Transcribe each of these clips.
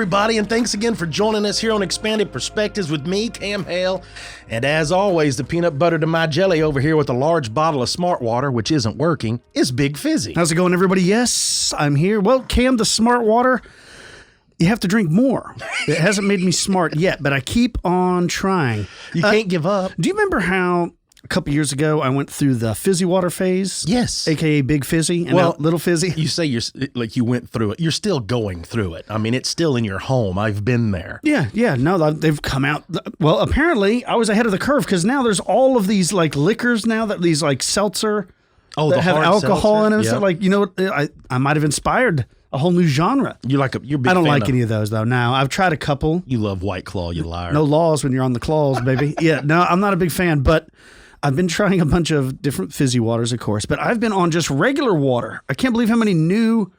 everybody, and thanks again for joining us here on Expanded Perspectives with me, Cam Hale. And as always, the peanut butter to my jelly over here with a large bottle of Smart Water, which isn't working, is Big Fizzy. How's it going, everybody? Yes, I'm here. Well, Cam, the Smart Water, you have to drink more. It hasn't made me smart yet, but I keep on trying. You can't give up. Do you remember how a couple years ago I went through the fizzy water phase? Yes. AKA Big Fizzy and now Little Fizzy? You say you went through it. You're still going through it. I mean, it's still in your home. I've been there. Yeah. No, they've come out. Well, apparently I was ahead of the curve because now there's all of these like liquors now that these like seltzer that have alcohol in them. Yep. So like, you know, I might have inspired a whole new genre. You're big I don't like any of those though. Now I've tried a couple. You love White Claw, you liar. No laws when you're on the claws, baby. Yeah, no, I'm not a big fan, but I've been trying a bunch of different fizzy waters, of course, but I've been on just regular water. I can't believe how many new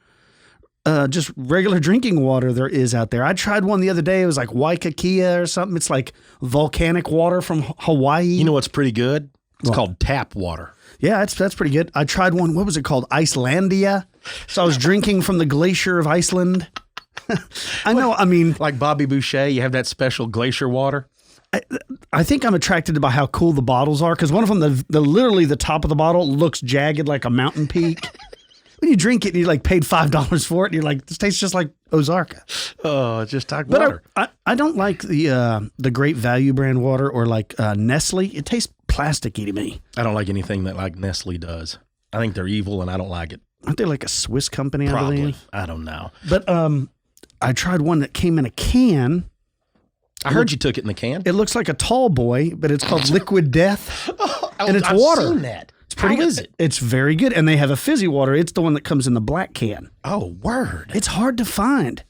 just regular drinking water there is out there. I tried one the other day. It was like Waikiki or something. It's like volcanic water from Hawaii. You know what's pretty good? It's called tap water. Yeah, that's pretty good. I tried one. What was it called? Icelandia. So I was drinking from the glacier of Iceland. I know. I mean, like Bobby Boucher, you have that special glacier water. I think I'm attracted by how cool the bottles are because one of them, literally the top of the bottle looks jagged like a mountain peak. When you drink it and you like paid $5 for it, and you're like, this tastes just like Ozarka. Oh, it's just like water. But I don't like the Great Value brand water or like Nestle. It tastes plasticky to me. I don't like anything that like Nestle does. I think they're evil and I don't like it. Aren't they like a Swiss company? Probably. I believe? I don't know. But I tried one that came in a can. I heard you took it in the can. It looks like a tall boy, but it's called Liquid Death. And it's I've water. I've seen that. It's pretty good. How is it? It's very good. And they have a fizzy water. It's the one that comes in the black can. Oh, word. It's hard to find.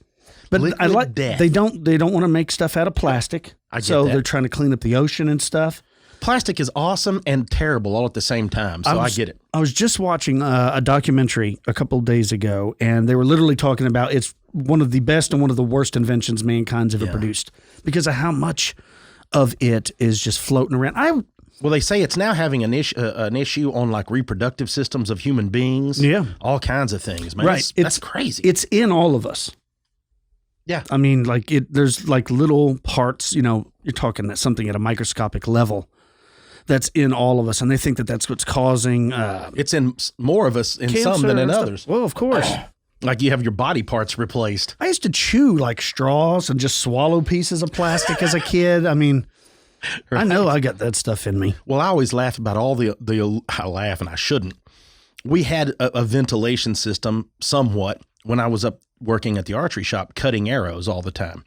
But I like Death. they don't want to make stuff out of plastic. I get so that. they're trying to clean up the ocean and stuff. Plastic is awesome and terrible all at the same time, so I get it. I was just watching a documentary a couple of days ago, and they were literally talking about it's one of the best and one of the worst inventions mankind's ever produced because of how much of it is just floating around. Well, they say it's now having an issue on like reproductive systems of human beings. Yeah. All kinds of things, man. Right. That's crazy. It's in all of us. Yeah. I mean, like there's like little parts, you know, you're talking that something at a microscopic level that's in all of us. And they think that that's what's causing... it's in more of us in some than in others. Well, of course. Like you have your body parts replaced. I used to chew like straws and just swallow pieces of plastic as a kid. I mean, right. I know I got that stuff in me. Well, I always laugh about all I laugh and I shouldn't. We had a ventilation system somewhat when I was up working at the archery shop, cutting arrows all the time.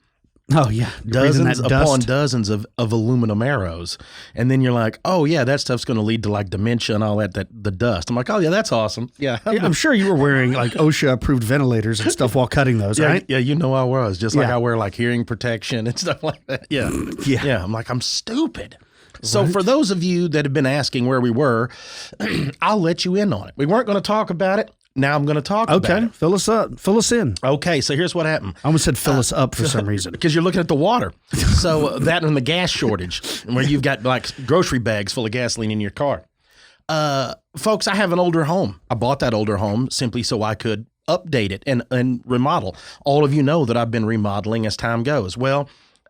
Oh, yeah. Dozens upon dozens of aluminum arrows. And then you're like, oh, yeah, that stuff's going to lead to like dementia and all that the dust. I'm like, oh, yeah, that's awesome. Yeah. I'm sure you were wearing like OSHA-approved ventilators and stuff while cutting those, right? Yeah, you know I was. Just like I wear like hearing protection and stuff like that. Yeah. Yeah. I'm like, I'm stupid. So for those of you that have been asking where we were, I'll let you in on it. We weren't going to talk about it. Now I'm going to talk about it. Fill us up. Fill us in. Okay, so here's what happened. I almost said fill us up for some reason. Because you're looking at the water. So that and the gas shortage, where you've got like grocery bags full of gasoline in your car. Folks, I have an older home. I bought that older home simply so I could update it and remodel. All of you know that I've been remodeling as time goes. Well,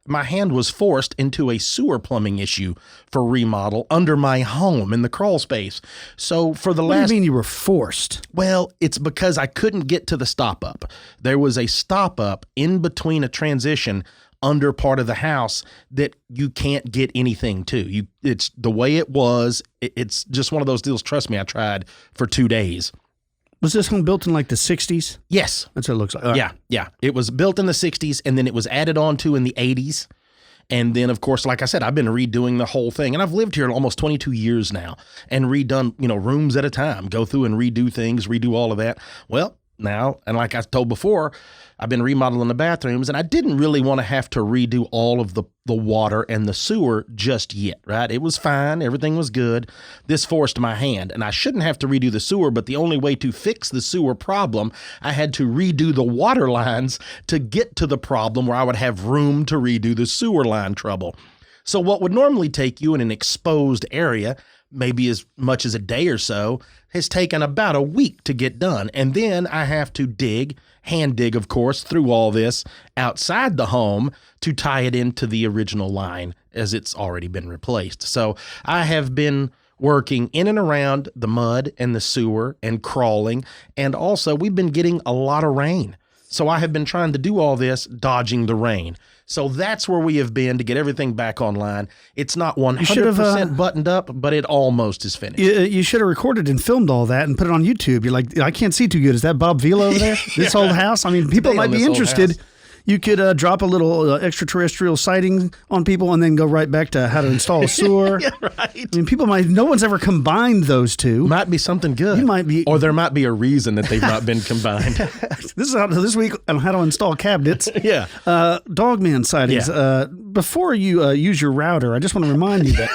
my hand was forced into a sewer plumbing issue for remodel under my home in the crawl space. So for the last... What do you mean you were forced? Well, it's because I couldn't get to the stop up. There was a stop up in between a transition under part of the house that you can't get anything to. It's the way it was. It's just one of those deals. Trust me, I tried for 2 days. Was this home built in like the 60s? Yes. That's what it looks like. Right. Yeah. It was built in the 60s, and then it was added on to in the 80s. And then, of course, like I said, I've been redoing the whole thing. And I've lived here almost 22 years now and redone, rooms at a time, go through and redo things, redo all of that. Well, now, and like I told before, I've been remodeling the bathrooms, and I didn't really want to have to redo all of the water and the sewer just yet, right? It was fine. Everything was good. This forced my hand, and I shouldn't have to redo the sewer, but the only way to fix the sewer problem, I had to redo the water lines to get to the problem where I would have room to redo the sewer line trouble. So what would normally take you in an exposed area maybe as much as a day or so, has taken about a week to get done. And then I have to hand dig, of course, through all this outside the home to tie it into the original line as it's already been replaced. So I have been working in and around the mud and the sewer and crawling. And also we've been getting a lot of rain. So I have been trying to do all this, dodging the rain. So that's where we have been to get everything back online. It's not 100% buttoned up, but it almost is finished. You should have recorded and filmed all that and put it on YouTube. You're like, I can't see too good. Is that Bob Vila over there? This old house? I mean, people might be interested. You could drop a little extraterrestrial sighting on people and then go right back to how to install a sewer. Yeah, right. I mean, no one's ever combined those two. Might be something good. Or there might be a reason that they've not been combined. This week on how to install cabinets. Yeah. Dogman sightings. Yeah. Before you use your router, I just want to remind you that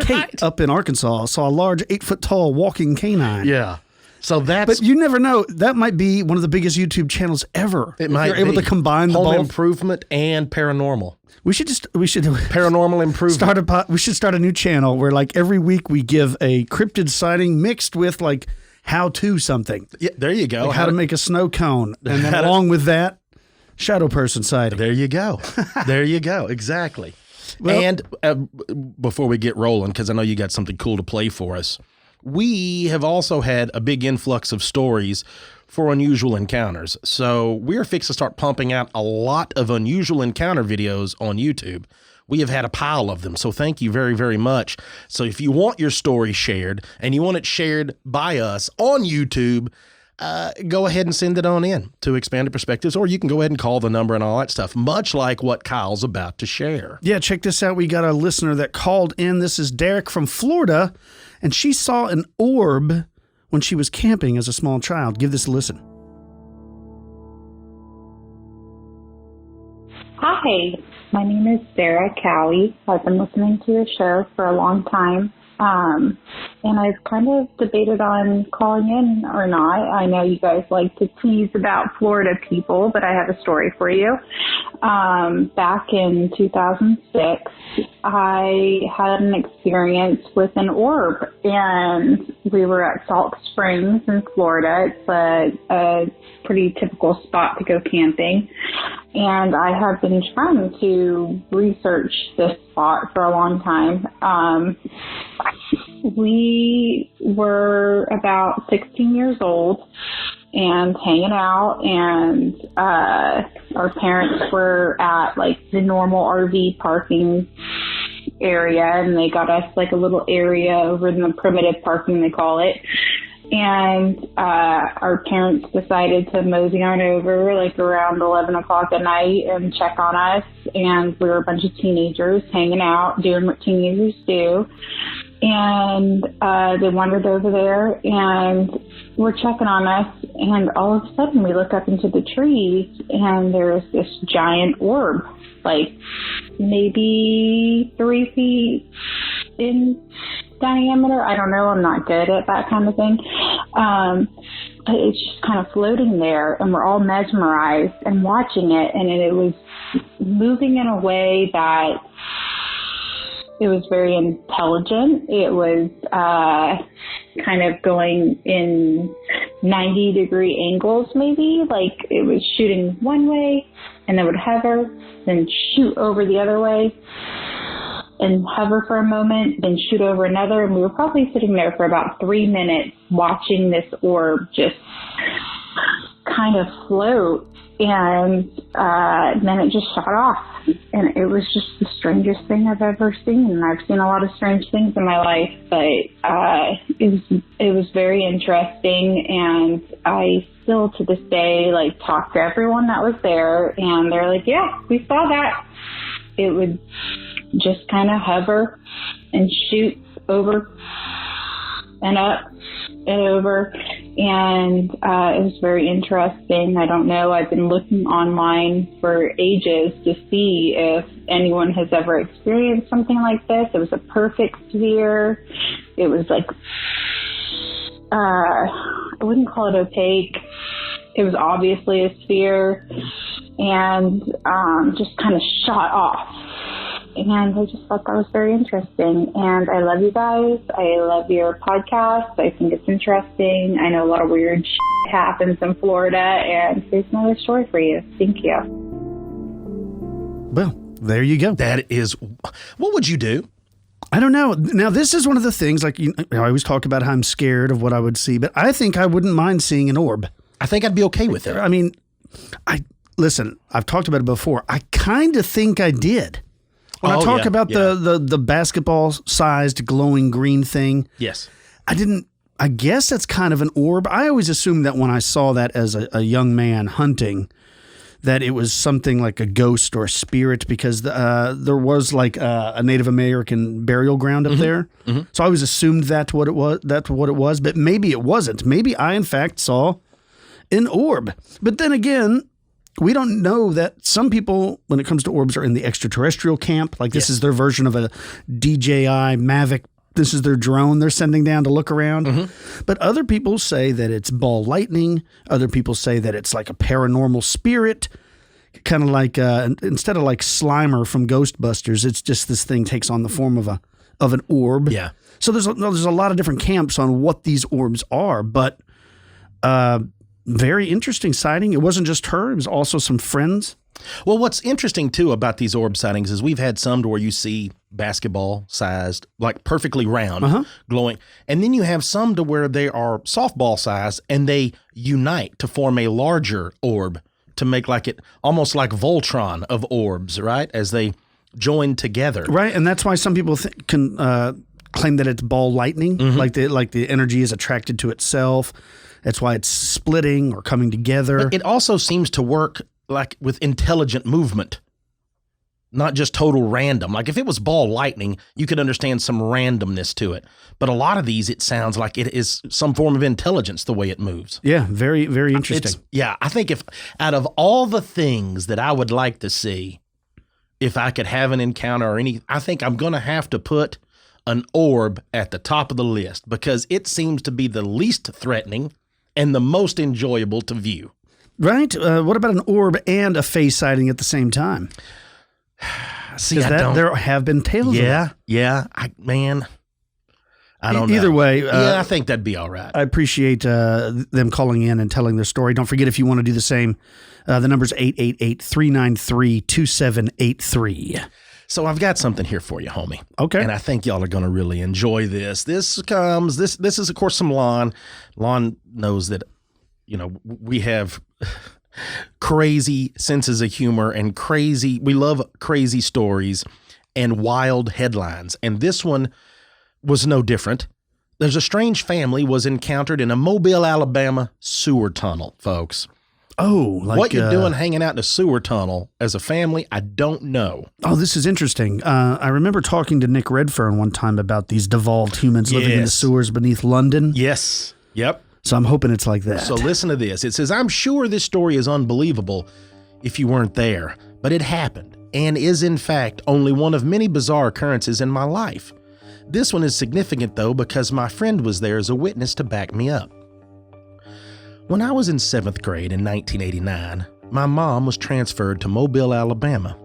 Kate up in Arkansas saw a large 8-foot-tall walking canine. Yeah. So but you never know. That might be one of the biggest YouTube channels ever. It might be. You're able to combine the home improvement and paranormal. We should paranormal improvement. We should start a new channel where like every week we give a cryptid sighting mixed with like how to something. Yeah, there you go. Like how to make a snow cone, and then along with that, shadow person sighting. There you go. There you go. Exactly. Well, and before we get rolling, because I know you got something cool to play for us. We have also had a big influx of stories for unusual encounters. So we're fixed to start pumping out a lot of unusual encounter videos on YouTube. We have had a pile of them. So thank you very, very much. So if you want your story shared and you want it shared by us on YouTube, go ahead and send it on in to Expanded Perspectives, or you can go ahead and call the number and all that stuff, much like what Kyle's about to share. Yeah, check this out. We got a listener that called in. This is Derek from Florida, and she saw an orb when she was camping as a small child. Give this a listen. Hi, my name is Sarah Cowie. I've been listening to your show for a long time. And I've kind of debated on calling in or not. I know you guys like to tease about Florida people, but I have a story for you. Back in 2006, I had an experience with an orb, and we were at Salt Springs in Florida. It's a pretty typical spot to go camping. And I have been trying to research this spot for a long time. We were about 16 years old and hanging out, and our parents were at like the normal RV parking area, and they got us like a little area over in the primitive parking, they call it. And our parents decided to mosey on over like around 11 o'clock at night and check on us. And we were a bunch of teenagers hanging out, doing what teenagers do. And they wandered over there and were checking on us. And all of a sudden we look up into the trees, and there's this giant orb, like maybe 3 feet in diameter. I don't know. I'm not good at that kind of thing. But it's just kind of floating there, and we're all mesmerized and watching it. And it was moving in a way that it was very intelligent. It was kind of going in 90-degree angles, maybe. Like it was shooting one way, and then would hover, then shoot over the other way, and hover for a moment, then shoot over another. And we were probably sitting there for about 3 minutes watching this orb just kind of float. And then it just shot off. And it was just the strangest thing I've ever seen. I've seen a lot of strange things in my life, but it was very interesting. And I still to this day like talk to everyone that was there, and they're like, yeah, we saw that. It would just kind of hover and shoot over and up and over, and it was very interesting. I don't know. I've been looking online for ages to see if anyone has ever experienced something like this. It was a perfect sphere. It was like, I wouldn't call it opaque. It was obviously a sphere, and just kind of shot off. and I just thought that was very interesting. And I love you guys. I love your podcast. I think it's interesting. I know a lot of weird shit happens in Florida, and here's another story for you. Thank you. Well, there you go. That is, what would you do? I don't know. Now, this is one of the things, like, I always talk about how I'm scared of what I would see, but I think I wouldn't mind seeing an orb. I think I'd be okay with it. I mean, listen, I've talked about it before. I kind of think I did. When I talk about the basketball-sized glowing green thing. Yes. I guess that's kind of an orb. I always assumed that when I saw that as a young man hunting, that it was something like a ghost or a spirit, because there was like a Native American burial ground up there. Mm-hmm. So I always assumed that's what it was, but maybe it wasn't. Maybe I, in fact, saw an orb. But then again, we don't know that some people, when it comes to orbs, are in the extraterrestrial camp. Like this is their version of a DJI Mavic. This is their drone they're sending down to look around. Mm-hmm. But other people say that it's ball lightning. Other people say that it's like a paranormal spirit. Kind of like, instead of like Slimer from Ghostbusters, it's just this thing takes on the form of an orb. Yeah. So there's a lot of different camps on what these orbs are, but very interesting sighting. It wasn't just her. It was also some friends. Well, what's interesting, too, about these orb sightings is we've had some to where you see basketball-sized, like perfectly round, glowing. And then you have some to where they are softball-sized, and they unite to form a larger orb to make like it almost like Voltron of orbs, right? As they join together. Right, and that's why some people can claim that it's ball lightning, like the energy is attracted to itself. That's why it's splitting or coming together. But it also seems to work like with intelligent movement, not just total random. Like if it was ball lightning, you could understand some randomness to it. But a lot of these, it sounds like it is some form of intelligence the way it moves. Yeah, very, very interesting. I think if out of all the things that I would like to see, if I could have an encounter or I think I'm going to have to put an orb at the top of the list because it seems to be the least threatening and the most enjoyable to view. Right. What about an orb and a face sighting at the same time? See, there have been tales of it. Yeah. I don't know. Either way. I think that'd be all right. I appreciate them calling in and telling their story. Don't forget, if you want to do the same, the number's 888-393-2783. So I've got something here for you, homie. Okay. And I think y'all are going to really enjoy this. This is, of course, some Lon. Lon knows that, we have crazy senses of humor and we love crazy stories and wild headlines. And this one was no different. There's a strange family was encountered in a Mobile, Alabama sewer tunnel, folks. Oh, what you're doing hanging out in a sewer tunnel as a family, I don't know. Oh, this is interesting. I remember talking to Nick Redfern one time about these devolved humans living in the sewers beneath London. Yes. Yep. So I'm hoping it's like that. So listen to this. It says, I'm sure this story is unbelievable if you weren't there, but it happened and is in fact only one of many bizarre occurrences in my life. This one is significant though because my friend was there as a witness to back me up. When I was in 7th grade in 1989, my mom was transferred to Mobile, Alabama.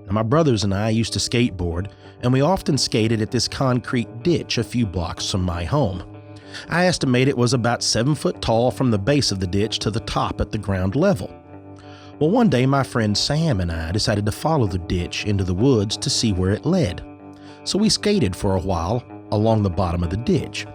Now, my brothers and I used to skateboard, and we often skated at this concrete ditch a few blocks from my home. I estimate it was about 7 foot tall from the base of the ditch to the top at the ground level. Well, one day my friend Sam and I decided to follow the ditch into the woods to see where it led. So we skated for a while along the bottom of the ditch,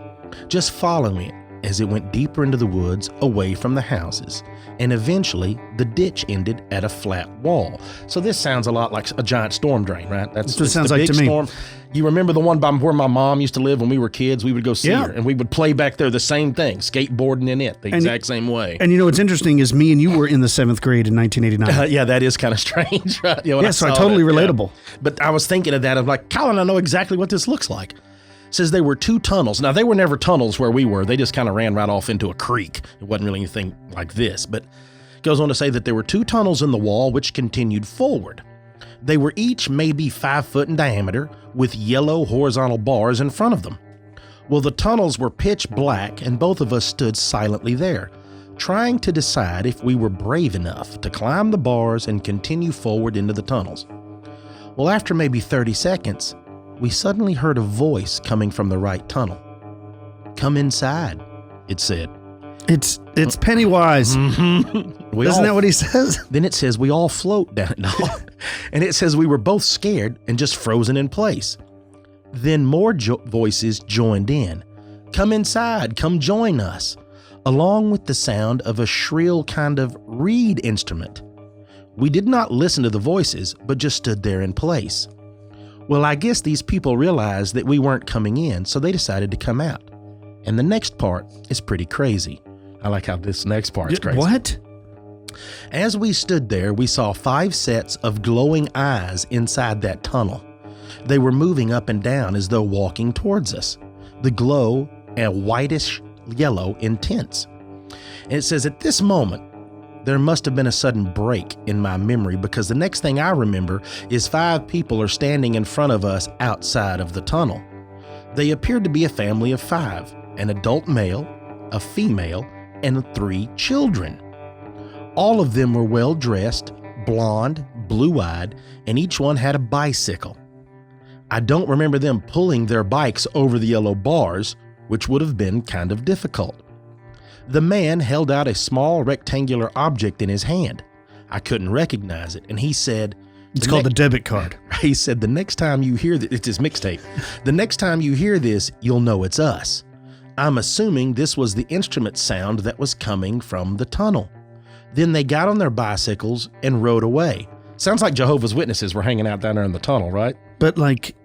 just following it as it went deeper into the woods away from the houses, and eventually the ditch ended at a flat wall. So this sounds a lot like a giant storm drain, right? That's what it sounds like to me. Storm. You remember the one by where my mom used to live when we were kids? We would go see her, and we would play back there the same thing, skateboarding in it the exact same way. And what's interesting is me and you were in the 7th grade in 1989. Yeah, that is kind of strange, right? So totally relatable. Yeah. But I was thinking of that. I'm like, Colin, I know exactly what this looks like. Says there were 2 tunnels. Now, they were never tunnels where we were. They just kind of ran right off into a creek. It wasn't really anything like this. But it goes on to say that there were 2 tunnels in the wall which continued forward. They were each maybe 5 foot in diameter with yellow horizontal bars in front of them. Well, the tunnels were pitch black and both of us stood silently there, trying to decide if we were brave enough to climb the bars and continue forward into the tunnels. Well, after maybe 30 seconds, we suddenly heard a voice coming from the right tunnel. "Come inside," it said. It's Pennywise. Mm-hmm. Isn't that what he says? Then it says we all float down. No. And it says we were both scared and just frozen in place. Then more voices joined in. "Come inside, come join us," along with the sound of a shrill kind of reed instrument. We did not listen to the voices, but just stood there in place. Well, I guess these people realized that we weren't coming in, so they decided to come out. And the next part is pretty crazy. I like how this next part is crazy. What? As we stood there, we saw 5 sets of glowing eyes inside that tunnel. They were moving up and down as though walking towards us. The glow, a whitish yellow, intense. And it says at this moment, there must have been a sudden break in my memory, because the next thing I remember is 5 people are standing in front of us outside of the tunnel. They appeared to be a family of 5, an adult male, a female, and 3 children. All of them were well dressed, blonde, blue-eyed, and each one had a bicycle. I don't remember them pulling their bikes over the yellow bars, which would have been kind of difficult. The man held out a small rectangular object in his hand. I couldn't recognize it, and he said, It's called a debit card. He said, "The next time you hear this," it's his mixtape, "the next time you hear this, you'll know it's us." I'm assuming this was the instrument sound that was coming from the tunnel. Then they got on their bicycles and rode away. Sounds like Jehovah's Witnesses were hanging out down there in the tunnel, right? But like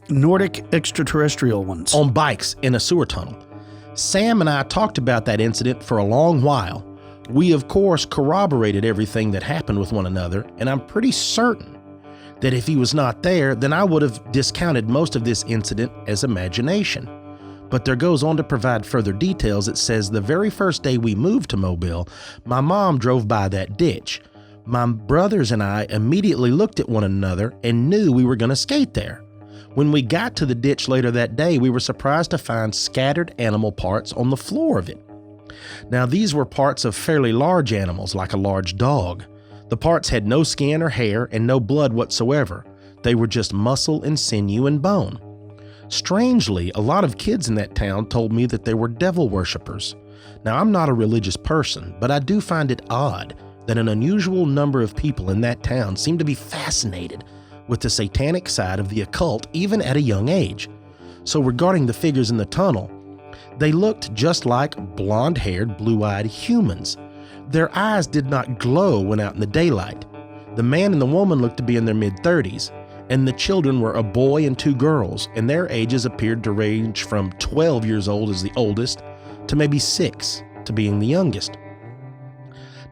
Nordic extraterrestrial ones. On bikes in a sewer tunnel. Sam and I talked about that incident for a long while. We, of course, corroborated everything that happened with one another, and I'm pretty certain that if he was not there, then I would have discounted most of this incident as imagination. But there goes on to provide further details. It says the very first day we moved to Mobile, my mom drove by that ditch. My brothers and I immediately looked at one another and knew we were going to skate there. When we got to the ditch later that day, we were surprised to find scattered animal parts on the floor of it. Now, these were parts of fairly large animals, like a large dog. The parts had no skin or hair and no blood whatsoever. They were just muscle and sinew and bone. Strangely, a lot of kids in that town told me that they were devil worshippers. Now, I'm not a religious person, but I do find it odd that an unusual number of people in that town seem to be fascinated with the satanic side of the occult, even at a young age. So regarding the figures in the tunnel, they looked just like blonde-haired, blue-eyed humans. Their eyes did not glow when out in the daylight. The man and the woman looked to be in their mid-30s, and the children were a boy and 2 girls, and their ages appeared to range from 12 years old as the oldest to maybe 6 to being the youngest.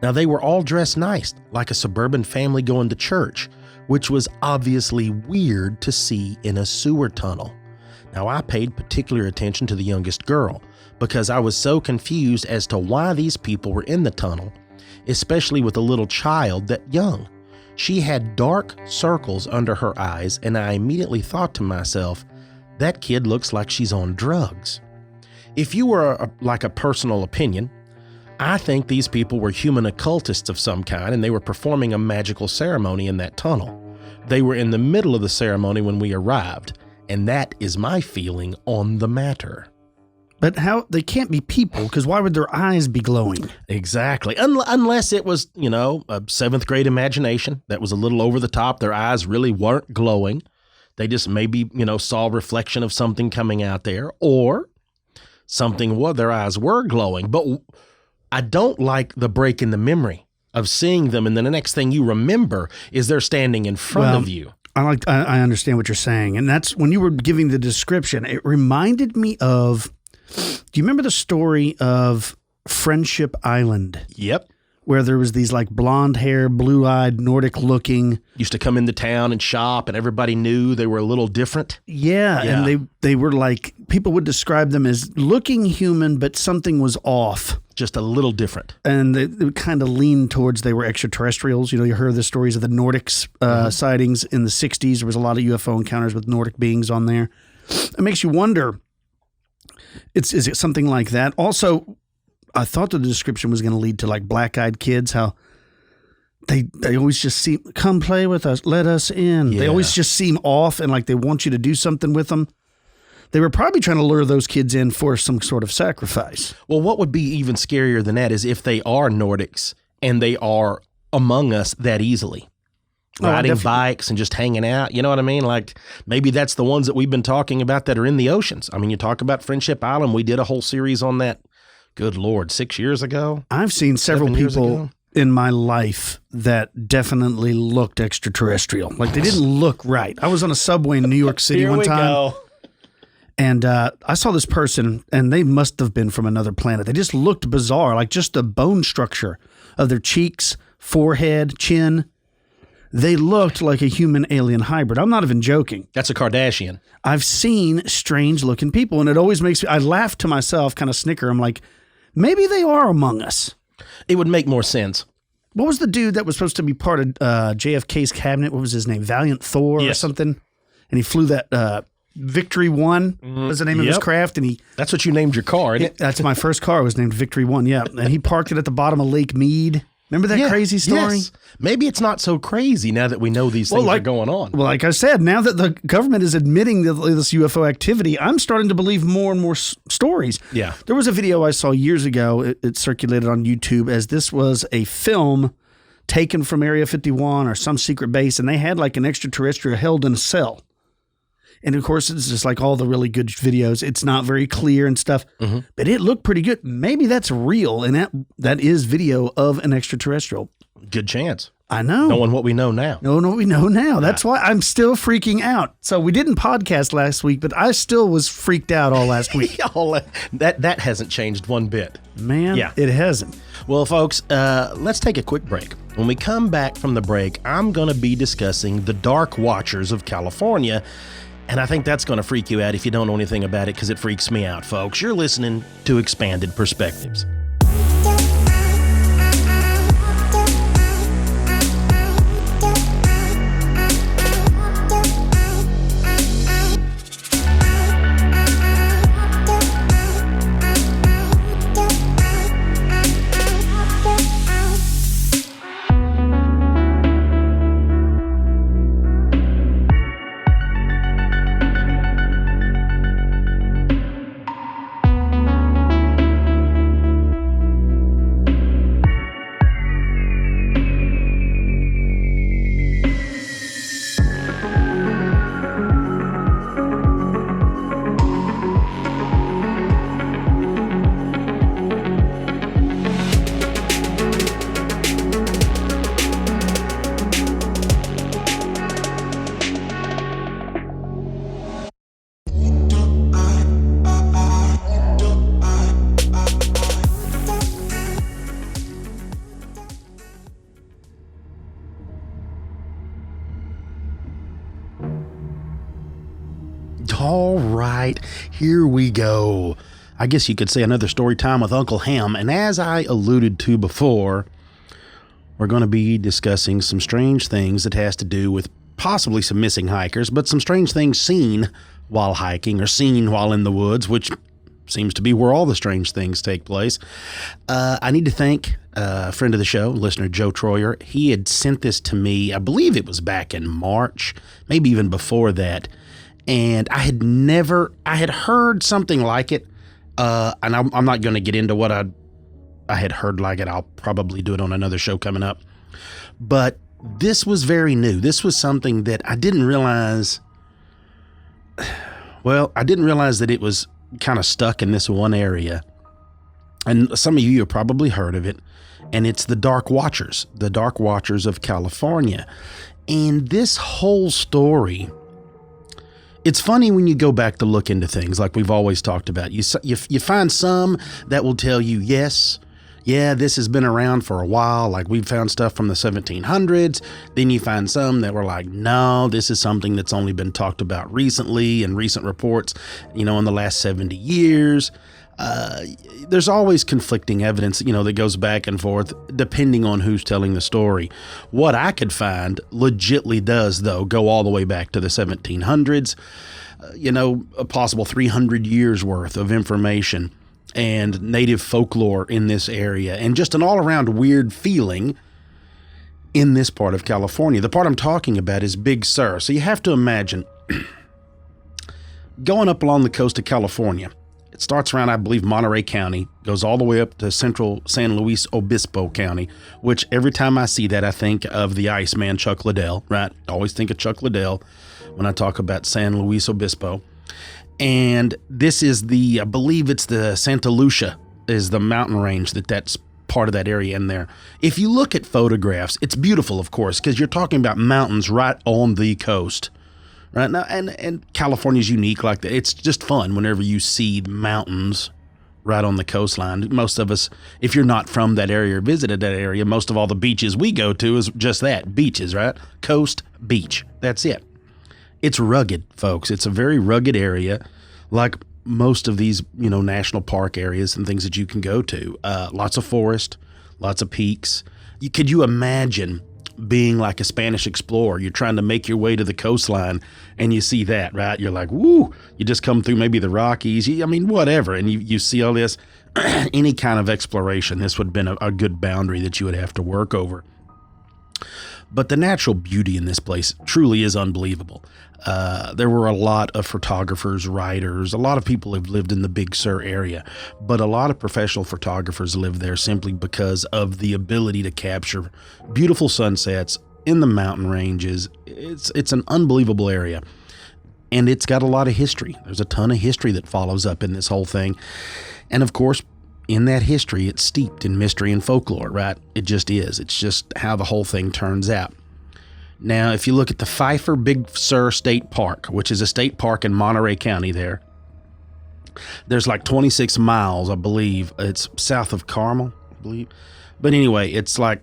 Now, they were all dressed nice, like a suburban family going to church, which was obviously weird to see in a sewer tunnel. Now, I paid particular attention to the youngest girl because I was so confused as to why these people were in the tunnel, especially with a little child that young. She had dark circles under her eyes, and I immediately thought to myself, that kid looks like she's on drugs. If you were like a personal opinion, I think these people were human occultists of some kind, and they were performing a magical ceremony in that tunnel. They were in the middle of the ceremony when we arrived, and that is my feeling on the matter. But how, they can't be people, because why would their eyes be glowing? Exactly. Unless it was, a 7th grade imagination that was a little over the top. Their eyes really weren't glowing. They just maybe, saw a reflection of something coming out there, or their eyes were glowing. But I don't like the break in the memory of seeing them, and then the next thing you remember is they're standing in front of you. I understand what you're saying, and that's when you were giving the description. It reminded me of. Do you remember the story of Friendship Island? Yep. Where there was these like blonde hair, blue-eyed, Nordic-looking. Used to come into town and shop, and everybody knew they were a little different. Yeah. And they were like, people would describe them as looking human, but something was off. Just a little different. And they kind of leaned towards they were extraterrestrials. You heard the stories of the Nordics sightings in the 60s. There was a lot of UFO encounters with Nordic beings on there. It makes you wonder, is it something like that? Also, I thought the description was going to lead to like black-eyed kids, how they always just seem, come play with us, let us in. Yeah. They always just seem off and like they want you to do something with them. They were probably trying to lure those kids in for some sort of sacrifice. Well, what would be even scarier than that is if they are Nordics and they are among us that easily. Riding bikes and just hanging out. You know what I mean? Like maybe that's the ones that we've been talking about that are in the oceans. I mean, you talk about Friendship Island. We did a whole series on that. Good Lord, 6 years ago. I've seen several people in my life that definitely looked extraterrestrial. Like they didn't look right. I was on a subway in New York City one time. Go. And I saw this person, and they must have been from another planet. They just looked bizarre, like just the bone structure of their cheeks, forehead, chin. They looked like a human alien hybrid. I'm not even joking. That's a Kardashian. I've seen strange looking people, and it always makes me, I laugh to myself, kind of snicker. I'm like, maybe they are among us. It would make more sense. What was the dude that was supposed to be part of JFK's cabinet? What was his name? Valiant Thor or something? And he flew that Victory One was the name of his craft. And that's what you named your car, isn't it? That's my first car was named Victory One, yeah. And he parked it at the bottom of Lake Mead. Remember that crazy story? Yes. Maybe it's not so crazy now that we know these things are going on. Well, like I said, now that the government is admitting this UFO activity, I'm starting to believe more and more stories. Yeah. There was a video I saw years ago. It circulated on YouTube as this was a film taken from Area 51 or some secret base, and they had like an extraterrestrial held in a cell. And of course, it's just like all the really good videos. It's not very clear and stuff, but it looked pretty good. Maybe that's real, and that is video of an extraterrestrial. Good chance. I know. Knowing what we know now. Knowing what we know now. That's why I'm still freaking out. So we didn't podcast last week, but I still was freaked out all last week. That hasn't changed one bit. Man, it hasn't. Well, folks, let's take a quick break. When we come back from the break, I'm going to be discussing the Dark Watchers of California. And I think that's going to freak you out if you don't know anything about it, because it freaks me out, folks. You're listening to Expanded Perspectives. All right, here we go. I guess you could say another story time with Uncle Ham. And as I alluded to before, we're going to be discussing some strange things that has to do with possibly some missing hikers, but some strange things seen while hiking or seen while in the woods, which seems to be where all the strange things take place. I need to thank a friend of the show, listener Joe Troyer. He had sent this to me, I believe it was back in March, maybe even before that. And I had heard something like it. And I'm not going to get into what I had heard like it. I'll probably do it on another show coming up. But this was very new. This was something that I didn't realize. Well, I didn't realize that it was kind of stuck in this one area. And some of you have probably heard of it. And it's the Dark Watchers of California. And this whole story, it's funny when you go back to look into things like we've always talked about. You find some that will tell you, yes, yeah, this has been around for a while. Like we've found stuff from the 1700s. Then you find some that were like, no, this is something that's only been talked about recently in recent reports, in the last 70 years. There's always conflicting evidence, that goes back and forth depending on who's telling the story. What I could find legitly does, though, go all the way back to the 1700s, a possible 300 years worth of information and native folklore in this area, and just an all-around weird feeling in this part of California. The part I'm talking about is Big Sur. So you have to imagine going up along the coast of California. It starts around, I believe, Monterey County, goes all the way up to central San Luis Obispo County, which every time I see that, I think of the Iceman, Chuck Liddell, right? I always think of Chuck Liddell when I talk about San Luis Obispo. And this is I believe it's the Santa Lucia is the mountain range that's part of that area in there. If you look at photographs, it's beautiful, of course, because you're talking about mountains right on the coast. Right now, and California's unique like that. It's just fun whenever you see the mountains right on the coastline. Most of us, if you're not from that area or visited that area, most of all the beaches we go to is just that, beaches, right? Coast, beach. That's it. It's rugged, folks. It's a very rugged area, like most of these, national park areas and things that you can go to. Lots of forest, lots of peaks. Could you imagine being like a Spanish explorer? You're trying to make your way to the coastline and you see that, right? You're like, woo, you just come through maybe the Rockies, whatever. And you see all this, any kind of exploration, this would have been a good boundary that you would have to work over. But the natural beauty in this place truly is unbelievable. There were a lot of photographers, writers, a lot of people have lived in the Big Sur area, but a lot of professional photographers live there simply because of the ability to capture beautiful sunsets in the mountain ranges. It's an unbelievable area, and it's got a lot of history. There's a ton of history that follows up in this whole thing. And of course, in that history, it's steeped in mystery and folklore, right? It just is. It's just how the whole thing turns out. Now, if you look at the Pfeiffer Big Sur State Park, which is a state park in Monterey County there's like 26 miles, I believe. It's south of Carmel, I believe. But anyway, it's like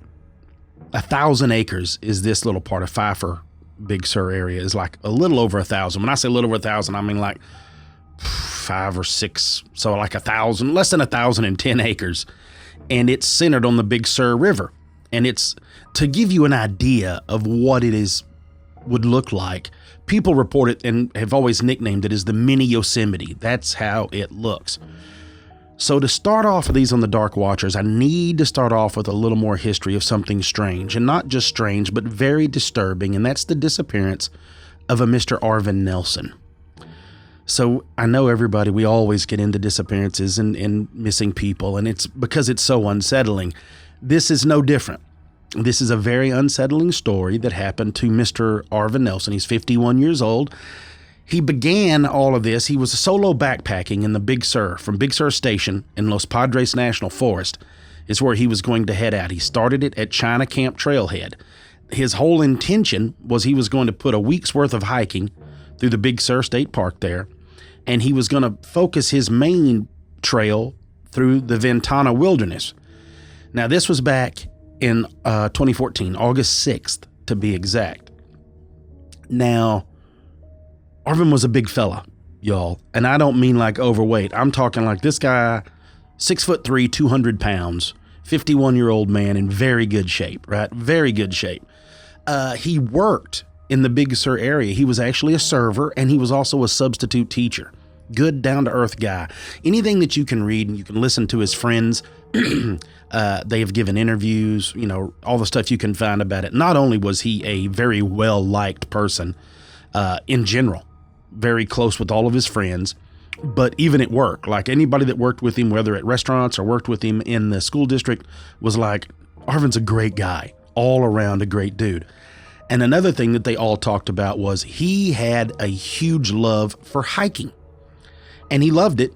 1,000 acres is this little part of Pfeiffer Big Sur area. Is like a little over 1,000. When I say a little over 1,000, I mean like 5 or 6, so like 1,000, less than 1,010 acres. And it's centered on the Big Sur River. And it's to give you an idea of what it would look like. People report it and have always nicknamed it as the mini Yosemite. That's how it looks. So to start off with these on the Dark Watchers, I need to start off with a little more history of something strange, and not just strange, but very disturbing. And that's the disappearance of a Mr. Arvin Nelson. So I know everybody, we always get into disappearances and missing people, and it's because it's so unsettling. This is no different. This is a very unsettling story that happened to Mr. Arvin Nelson. He's 51 years old. He began all of this. He was solo backpacking in the Big Sur. From Big Sur Station in Los Padres National Forest is where he was going to head out. He started it at China Camp Trailhead. His whole intention was he was going to put a week's worth of hiking through the Big Sur State Park there, and he was going to focus his main trail through the Ventana Wilderness. Now, this was back in 2014, August 6th, to be exact. Now, Arvin was a big fella, y'all. And I don't mean like overweight. I'm talking like this guy, 6'3", 200 pounds, 51-year-old man in very good shape, right? Very good shape. He worked in the Big Sur area. He was actually a server, and he was also a substitute teacher. Good, down-to-earth guy. Anything that you can read and you can listen to his friends, they have given interviews, all the stuff you can find about it. Not only was he a very well-liked person in general, very close with all of his friends, but even at work, like anybody that worked with him, whether at restaurants or worked with him in the school district, was like, Arvin's a great guy, all around a great dude. And another thing that they all talked about was he had a huge love for hiking. And he loved it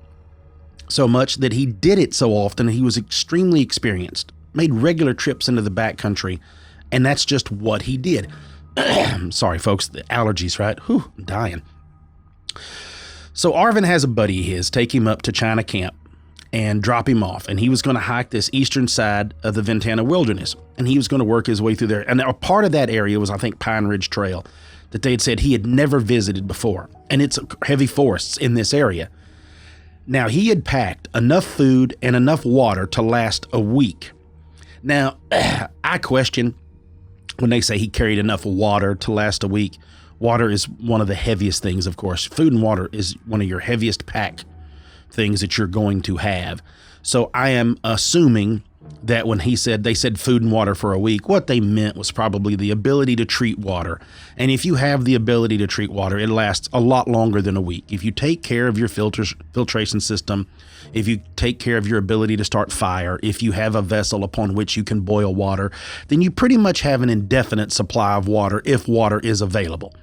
so much that he did it so often. He was extremely experienced, made regular trips into the backcountry, and that's just what he did. Sorry, folks, the allergies, right? Whew, I'm dying. So Arvin has a buddy of his take him up to China Camp and drop him off. And he was going to hike this eastern side of the Ventana Wilderness. And he was going to work his way through there. And a part of that area was, I think, Pine Ridge Trail that they had said he had never visited before. And it's heavy forests in this area. Now, he had packed enough food and enough water to last a week. Now, I question when they say he carried enough water to last a week. Water is one of the heaviest things, of course. Food and water is one of your heaviest pack things that you're going to have. So I am assuming that when they said food and water for a week, what they meant was probably the ability to treat water. And if you have the ability to treat water, it lasts a lot longer than a week. If you take care of your filtration system, if you take care of your ability to start fire, if you have a vessel upon which you can boil water, then you pretty much have an indefinite supply of water if water is available.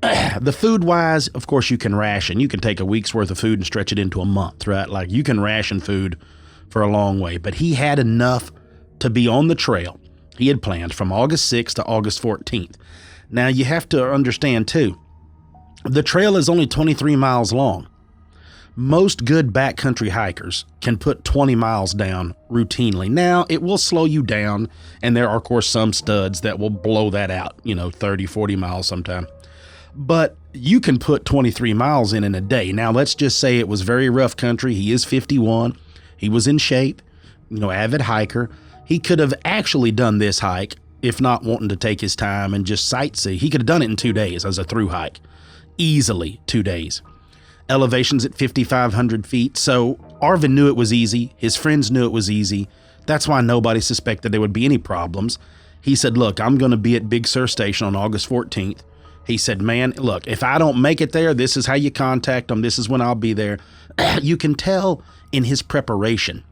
The food wise, of course, you can ration. You can take a week's worth of food and stretch it into a month, right? Like you can ration food for a long way, but he had enough to be on the trail he had planned from August 6th to August 14th. Now you have to understand too, the trail is only 23 miles long. Most good backcountry hikers can put 20 miles down routinely. Now it will slow you down, and there are of course some studs that will blow that out, 30, 40 miles sometime. But you can put 23 miles in a day. Now let's just say it was very rough country. He is 51. He was in shape, avid hiker. He could have actually done this hike if not wanting to take his time and just sightsee. He could have done it in 2 days as a through hike. Easily 2 days. Elevation's at 5,500 feet. So Arvin knew it was easy. His friends knew it was easy. That's why nobody suspected there would be any problems. He said, look, I'm going to be at Big Sur Station on August 14th. He said, man, look, if I don't make it there, this is how you contact them. This is when I'll be there. You can tell in his preparation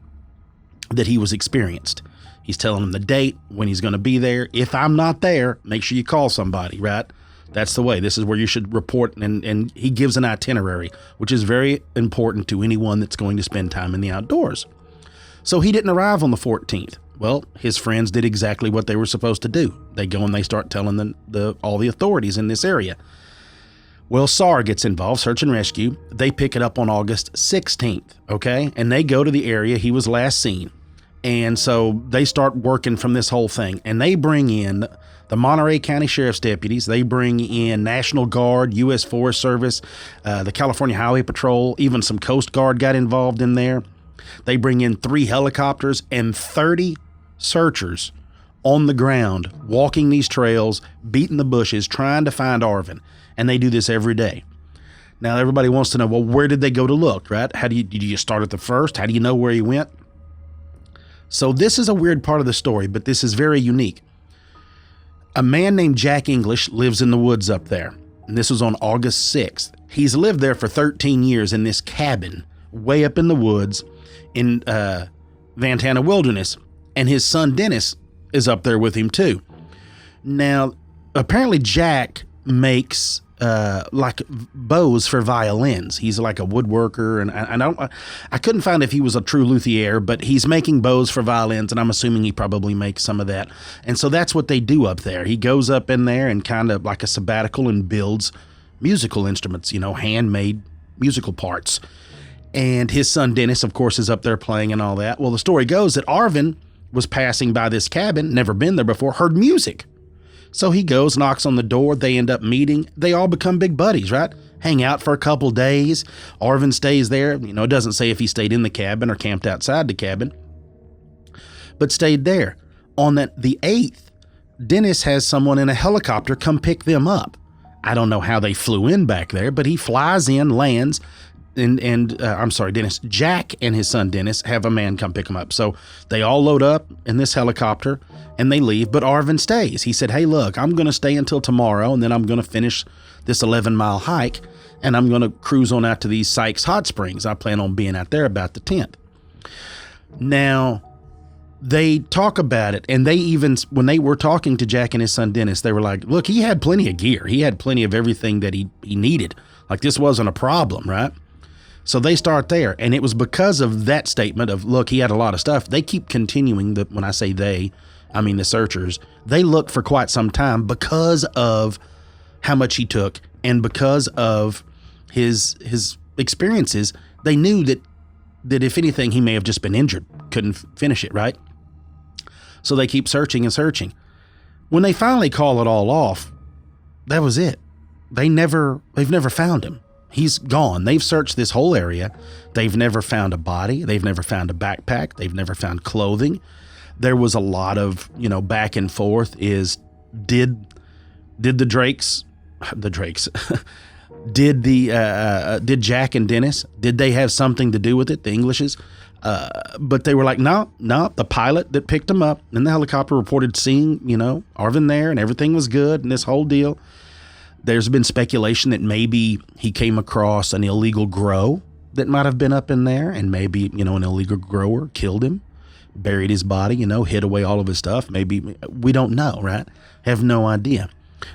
that he was experienced. He's telling them the date, when he's going to be there. If I'm not there, make sure you call somebody, right? That's the way. This is where you should report. And he gives an itinerary, which is very important to anyone that's going to spend time in the outdoors. So he didn't arrive on the 14th. Well, his friends did exactly what they were supposed to do. They go and they start telling all the authorities in this area. Well, SAR gets involved, search and rescue. They pick it up on August 16th, okay? And they go to the area he was last seen. And so they start working from this whole thing. And they bring in the Monterey County Sheriff's deputies. They bring in National Guard, U.S. Forest Service, the California Highway Patrol, even some Coast Guard got involved in there. They bring in 3 helicopters and 30 searchers on the ground, walking these trails, beating the bushes, trying to find Arvin. And they do this every day. Now, everybody wants to know, well, where did they go to look, right? Did you start at the first? How do you know where he went? So this is a weird part of the story, but this is very unique. A man named Jack English lives in the woods up there. And this was on August 6th. He's lived there for 13 years in this cabin way up in the woods in Ventana Wilderness. And his son Dennis is up there with him too. Now, apparently Jack makes like bows for violins. He's like a woodworker, and I couldn't find if he was a true luthier, but he's making bows for violins, and I'm assuming he probably makes some of that. And so that's what they do up there. He goes up in there and kind of like a sabbatical and builds musical instruments, handmade musical parts. And his son Dennis, of course, is up there playing and all that. Well, the story goes that Arvin was passing by this cabin, never been there before, heard music. So he goes, knocks on the door. They end up meeting. They all become big buddies, right? Hang out for a couple days. Arvin stays there. It doesn't say if he stayed in the cabin or camped outside the cabin, but stayed there. On the 8th, Dennis has someone in a helicopter come pick them up. I don't know how they flew in back there, but he flies in, lands, Dennis, Jack and his son Dennis have a man come pick him up. So they all load up in this helicopter and they leave, but Arvin stays. He said, hey, look, I'm going to stay until tomorrow, and then I'm going to finish this 11-mile hike, and I'm going to cruise on out to these Sykes Hot Springs. I plan on being out there about the 10th. Now, they talk about it, and they even, when they were talking to Jack and his son Dennis, they were like, look, he had plenty of gear. He had plenty of everything that he needed. Like, this wasn't a problem, right? So they start there, and it was because of that statement of, look, he had a lot of stuff. They keep continuing, when I say they, I mean the searchers. They looked for quite some time because of how much he took and because of his experiences. They knew that if anything, he may have just been injured, couldn't finish it, right? So they keep searching and searching. When they finally call it all off, that was it. They've never found him. He's gone. They've searched this whole area. They've never found a body. They've never found a backpack. They've never found clothing. There was a lot of, back and forth is, did Jack and Dennis, did they have something to do with it? The Englishes? But they were like, no, the pilot that picked him up in the helicopter reported seeing, Arvin there and everything was good and this whole deal. There's been speculation that maybe he came across an illegal grow that might have been up in there, and maybe, an illegal grower killed him, buried his body, hid away all of his stuff. Maybe, we don't know, right? Have no idea.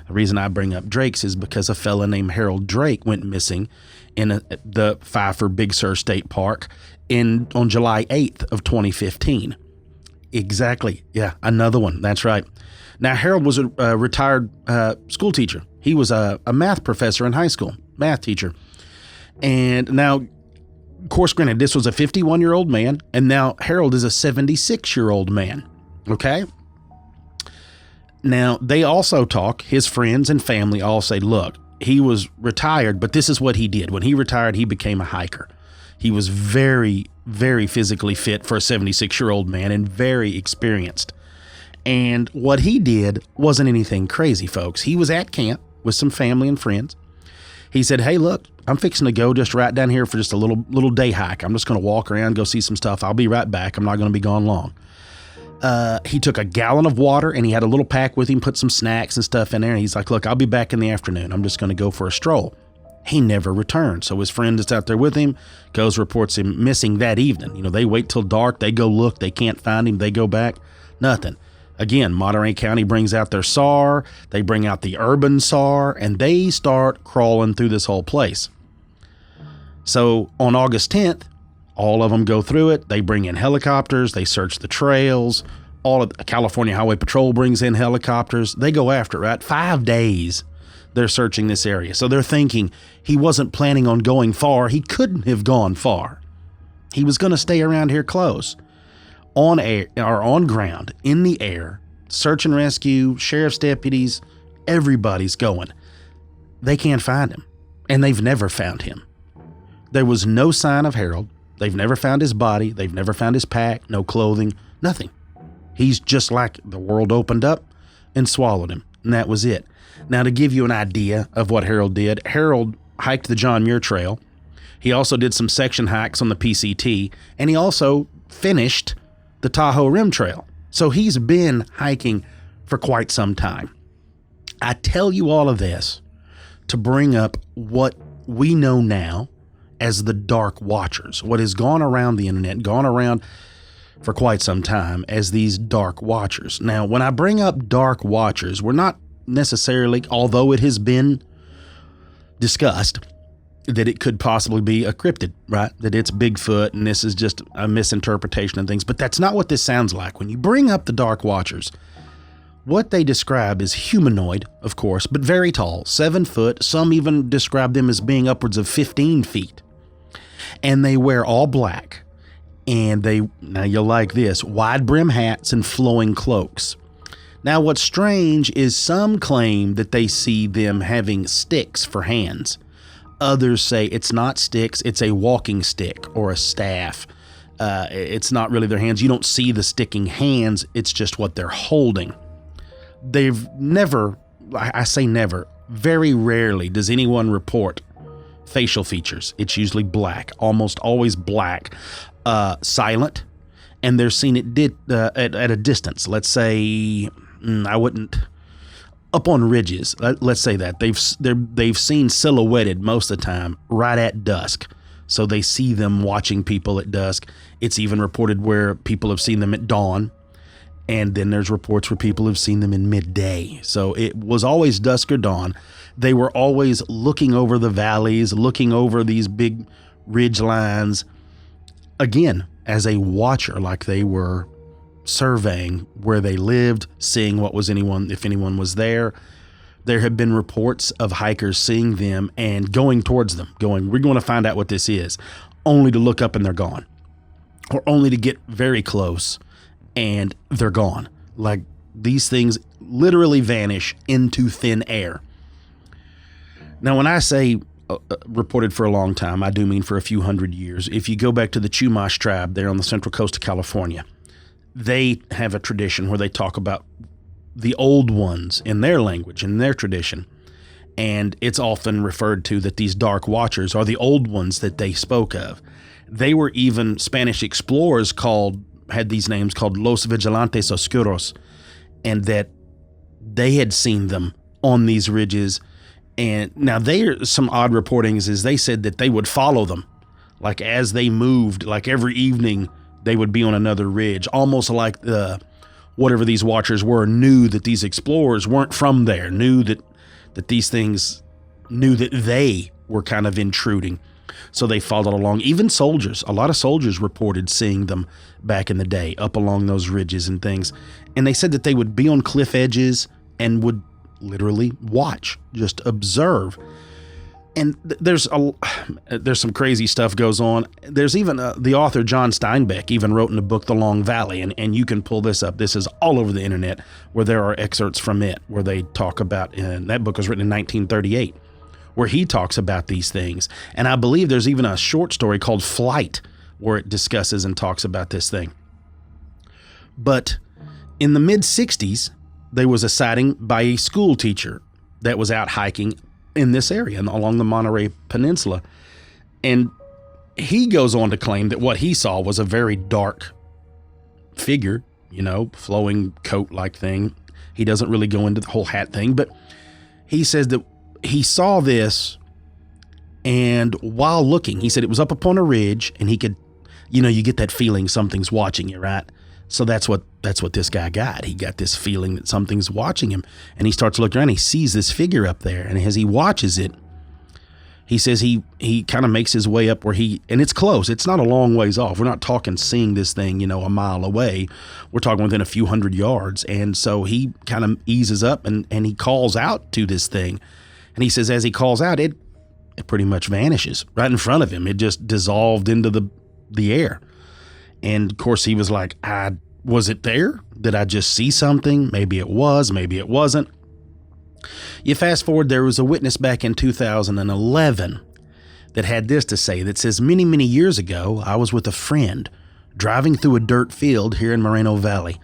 The reason I bring up Drake's is because a fella named Harold Drake went missing in the Pfeiffer Big Sur State Park on July 8th of 2015. Exactly. Yeah, another one. That's right. Now, Harold was a retired school teacher. He was a math professor in high school, math teacher. And now, of course, granted, this was a 51-year-old man, and now Harold is a 76-year-old man. Okay? Now, they also talk, his friends and family all say, look, he was retired, but this is what he did. When he retired, he became a hiker. He was very, very physically fit for a 76-year-old man and very experienced. And what he did wasn't anything crazy, folks. He was at camp with some family and friends. He said, hey, look, I'm fixing to go just right down here for just a little day hike. I'm just going to walk around, go see some stuff. I'll be right back. I'm not going to be gone long. He took a gallon of water and he had a little pack with him, put some snacks and stuff in there. And he's like, look, I'll be back in the afternoon. I'm just going to go for a stroll. He never returned. So his friend that's out there with him goes, reports him missing that evening. They wait till dark. They go look. They can't find him. They go back. Nothing. Again, Monterey County brings out their SAR. They bring out the urban SAR and they start crawling through this whole place. So on August 10th, all of them go through it. They bring in helicopters. They search the trails. All of California Highway Patrol brings in helicopters. They go after it, right? 5 days they're searching this area. So they're thinking he wasn't planning on going far. He couldn't have gone far. He was going to stay around here close. On air or on ground, in the air, search and rescue, sheriff's deputies, everybody's going. They can't find him. And they've never found him. There was no sign of Harold. They've never found his body. They've never found his pack, no clothing, nothing. He's just like the world opened up and swallowed him. And that was it. Now, to give you an idea of what Harold did, Harold hiked the John Muir Trail. He also did some section hikes on the PCT. And he also finished the Tahoe Rim Trail. So he's been hiking for quite some time. I tell you all of this to bring up what we know now as the Dark Watchers, what has gone around the internet, gone around for quite some time as these Dark Watchers. Now, when I bring up Dark Watchers, we're not necessarily, although it has been discussed, that it could possibly be a cryptid, right? That it's Bigfoot and this is just a misinterpretation of things. But that's not what this sounds like. When you bring up the Dark Watchers, what they describe is humanoid, of course, but very tall, 7 foot. Some even describe them as being upwards of 15 feet. And they wear all black. And now you'll like this, wide brim hats and flowing cloaks. Now what's strange is some claim that they see them having sticks for hands. Others say it's not sticks, it's a walking stick or a staff. It's not really their hands. You don't see the sticking hands, it's just what they're holding. They've never, I say never, very rarely does anyone report facial features. It's usually black, almost always black, silent, and they're seen at a distance. Let's say, I wouldn't... up on ridges, let's say that they've seen silhouetted most of the time right at dusk. So they see them watching people at dusk. It's even reported where people have seen them at dawn. And then there's reports where people have seen them in midday. So it was always dusk or dawn. They were always looking over the valleys, looking over these big ridge lines. Again, as a watcher, like they were surveying where they lived, seeing if anyone was there. There have been reports of hikers seeing them and going towards them, we're going to find out what this is, only to look up and they're gone, or only to get very close and they're gone. Like these things literally vanish into thin air. Now, when I say reported for a long time, I do mean for a few hundred years. If you go back to the Chumash tribe there on the central coast of California, they have a tradition where they talk about the old ones in their language, in their tradition. And it's often referred to that these Dark Watchers are the old ones that they spoke of. They were even Spanish explorers had these names called Los Vigilantes Oscuros, and that they had seen them on these ridges. And now some odd reportings is they said that they would follow them, like as they moved, like every evening they would be on another ridge, almost like whatever these watchers were knew that these explorers weren't from there, knew that these things knew that they were kind of intruding. So they followed along. Even soldiers, a lot of soldiers reported seeing them back in the day up along those ridges and things. And they said that they would be on cliff edges and would literally watch, just observe. And there's some crazy stuff goes on. There's even the author John Steinbeck even wrote in the book The Long Valley, and you can pull this up. This is all over the internet, where there are excerpts from it where they talk about, and that book was written in 1938, where he talks about these things. And I believe there's even a short story called Flight where it discusses and talks about this thing. But in the mid-60s, there was a sighting by a school teacher that was out hiking in this area and along the Monterey Peninsula. And he goes on to claim that what he saw was a very dark figure, flowing coat-like thing. He doesn't really go into the whole hat thing, but he says that he saw this, and while looking, he said it was up upon a ridge, and he could, you get that feeling something's watching you, right? So that's what this guy got. He got this feeling that something's watching him, and he starts looking around. He sees this figure up there, and as he watches it, he says he kind of makes his way up and it's close. It's not a long ways off. We're not talking seeing this thing, a mile away. We're talking within a few hundred yards. And so he kind of eases up and he calls out to this thing. And he says, as he calls out, it pretty much vanishes right in front of him. It just dissolved into the air. And of course he was like, was it there? Did I just see something? Maybe it was, maybe it wasn't. You fast forward, there was a witness back in 2011 that had this to say, that says, many, many years ago, I was with a friend driving through a dirt field here in Moreno Valley.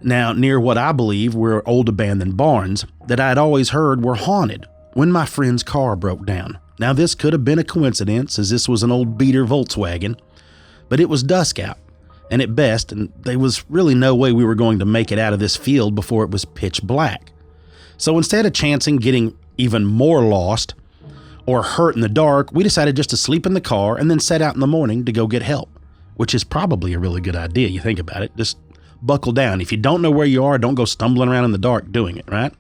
Now, near what I believe were old abandoned barns that I had always heard were haunted when my friend's car broke down. Now, this could have been a coincidence, as this was an old beater Volkswagen, but it was dusk out, and at best, and there was really no way we were going to make it out of this field before it was pitch black. So instead of chancing getting even more lost or hurt in the dark, we decided just to sleep in the car and then set out in the morning to go get help, which is probably a really good idea. You think about it, just buckle down. If you don't know where you are, don't go stumbling around in the dark doing it, right?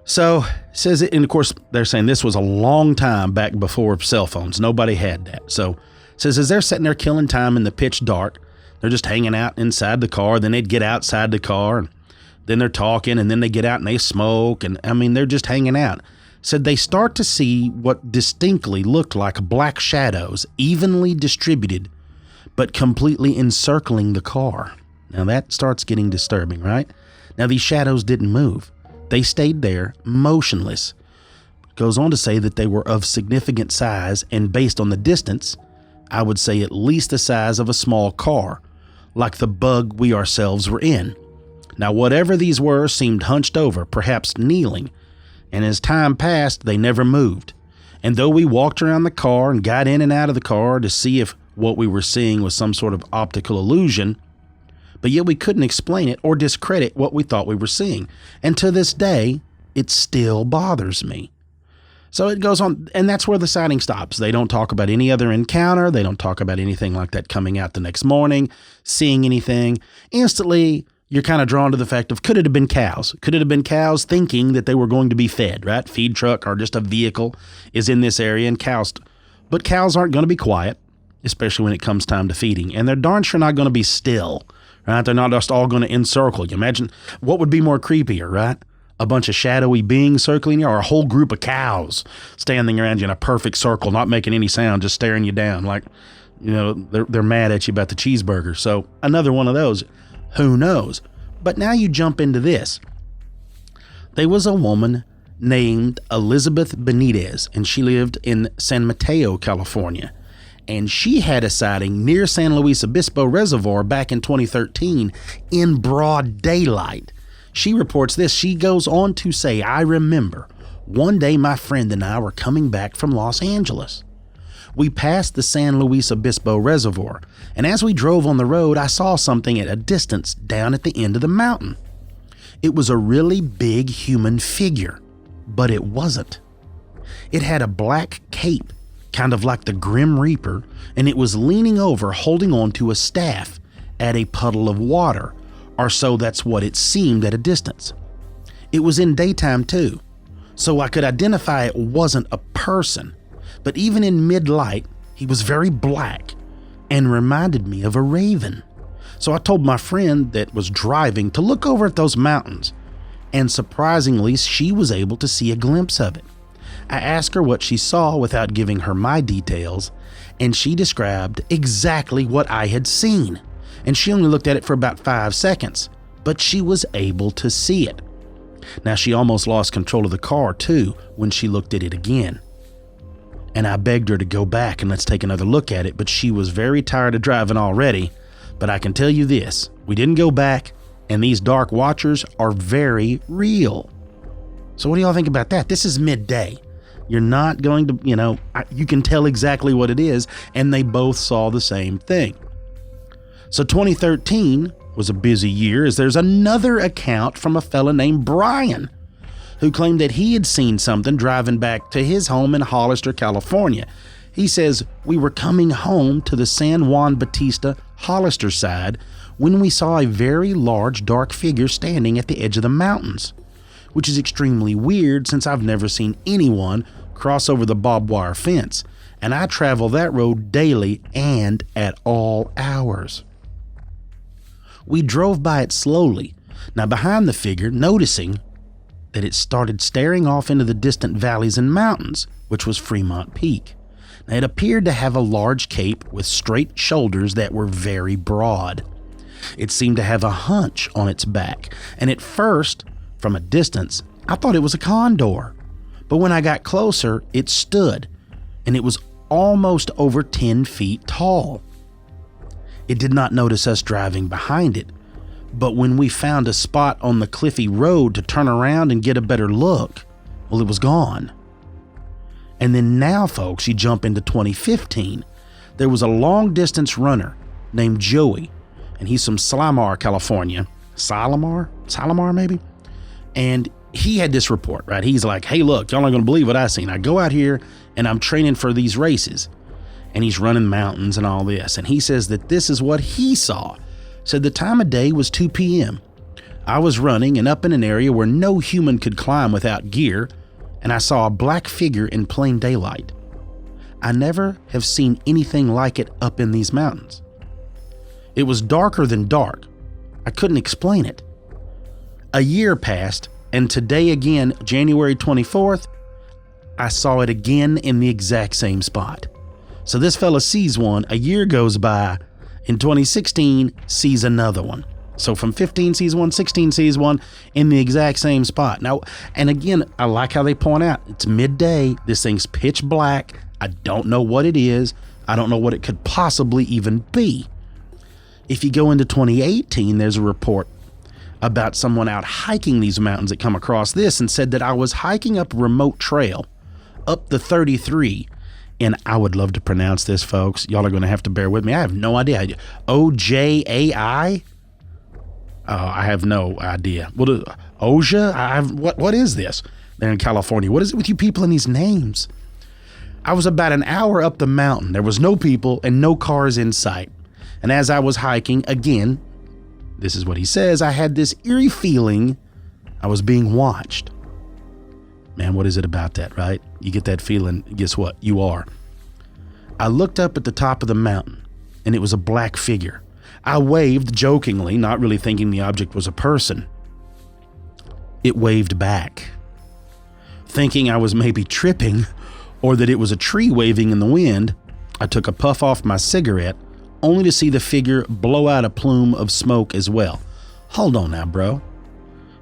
So, says it, and of course, they're saying this was a long time back before cell phones. Nobody had that. So, says as they're sitting there killing time in the pitch dark, they're just hanging out inside the car. Then they'd get outside the car, and then they're talking, and then they get out and they smoke. And they're just hanging out. Said they start to see what distinctly looked like black shadows, evenly distributed, but completely encircling the car. Now that starts getting disturbing, right? Now these shadows didn't move. They stayed there, motionless. Goes on to say that they were of significant size, and based on the distance, I would say at least the size of a small car, like the bug we ourselves were in. Now whatever these were seemed hunched over, perhaps kneeling, and as time passed, they never moved. And though we walked around the car and got in and out of the car to see if what we were seeing was some sort of optical illusion, but yet we couldn't explain it or discredit what we thought we were seeing. And to this day, it still bothers me. So it goes on, and that's where the sighting stops. They don't talk about any other encounter. They don't talk about anything like that coming out the next morning, seeing anything. Instantly, you're kind of drawn to the fact of, could it have been cows? Could it have been cows thinking that they were going to be fed, right? Feed truck or just a vehicle is in this area, and cows. But cows aren't going to be quiet, especially when it comes time to feeding. And they're darn sure not going to be still, right? They're not just all going to encircle you. Imagine what would be more creepier, right? A bunch of shadowy beings circling you, or a whole group of cows standing around you in a perfect circle, not making any sound, just staring you down like, they're mad at you about the cheeseburger. So another one of those. Who knows? But now you jump into this. There was a woman named Elizabeth Benitez, and she lived in San Mateo, California. And she had a sighting near San Luis Obispo Reservoir back in 2013 in broad daylight. She reports this. She goes on to say, I remember one day my friend and I were coming back from Los Angeles. We passed the San Luis Obispo Reservoir, and as we drove on the road, I saw something at a distance down at the end of the mountain. It was a really big human figure, but it wasn't. It had a black cape, kind of like the Grim Reaper, and it was leaning over holding on to a staff at a puddle of water, or so that's what it seemed at a distance. It was in daytime too, so I could identify it wasn't a person, but even in mid-light, he was very black and reminded me of a raven. So I told my friend that was driving to look over at those mountains, and surprisingly, she was able to see a glimpse of it. I asked her what she saw without giving her my details, and she described exactly what I had seen. And she only looked at it for about 5 seconds, but she was able to see it. Now, she almost lost control of the car too when she looked at it again. And I begged her to go back and let's take another look at it, but she was very tired of driving already. But I can tell you this, we didn't go back, and these dark watchers are very real. So what do y'all think about that? This is midday. You're not going to, you can tell exactly what it is, and they both saw the same thing. So 2013 was a busy year, as there's another account from a fella named Brian, who claimed that he had seen something driving back to his home in Hollister, California. He says, we were coming home to the San Juan Bautista Hollister side when we saw a very large dark figure standing at the edge of the mountains, which is extremely weird since I've never seen anyone cross over the barbed wire fence, and I travel that road daily and at all hours. We drove by it slowly, now behind the figure, noticing that it started staring off into the distant valleys and mountains, which was Fremont Peak. Now, it appeared to have a large cape with straight shoulders that were very broad. It seemed to have a hunch on its back, and at first, from a distance, I thought it was a condor. But when I got closer, it stood, and it was almost over 10 feet tall. It did not notice us driving behind it, but when we found a spot on the cliffy road to turn around and get a better look, well, it was gone. And then now, folks, you jump into 2015. There was a long-distance runner named Joey, and he's from Salamar, California. Salamar, maybe? And he had this report, right? He's like, hey, look, y'all aren't going to believe what I seen. I go out here, and I'm training for these races. And he's running mountains and all this. And he says that this is what he saw. Said the time of day was 2 p.m. I was running and up in an area where no human could climb without gear, and I saw a black figure in plain daylight. I never have seen anything like it up in these mountains. It was darker than dark. I couldn't explain it. A year passed, and today again, January 24th, I saw it again in the exact same spot. So this fella sees one, a year goes by, in 2016 sees another one. So from 15 sees one, 16 sees one in the exact same spot. Now, and again, I like how they point out, it's midday, this thing's pitch black, I don't know what it is, I don't know what it could possibly even be. If you go into 2018, there's a report about someone out hiking these mountains that come across this and said that I was hiking up a remote trail up the 33, and I would love to pronounce this, folks. Y'all are going to have to bear with me. I have no idea. Ojai? I have no idea. Oja? What is this? They're in California. What is it with you people and these names? I was about an hour up the mountain. There was no people and no cars in sight. And as I was hiking, again, this is what he says, I had this eerie feeling I was being watched. Man, what is it about that, right? You get that feeling, guess what? You are. I looked up at the top of the mountain, and it was a black figure. I waved jokingly, not really thinking the object was a person. It waved back. Thinking I was maybe tripping, or that it was a tree waving in the wind, I took a puff off my cigarette, only to see the figure blow out a plume of smoke as well. Hold on now, bro.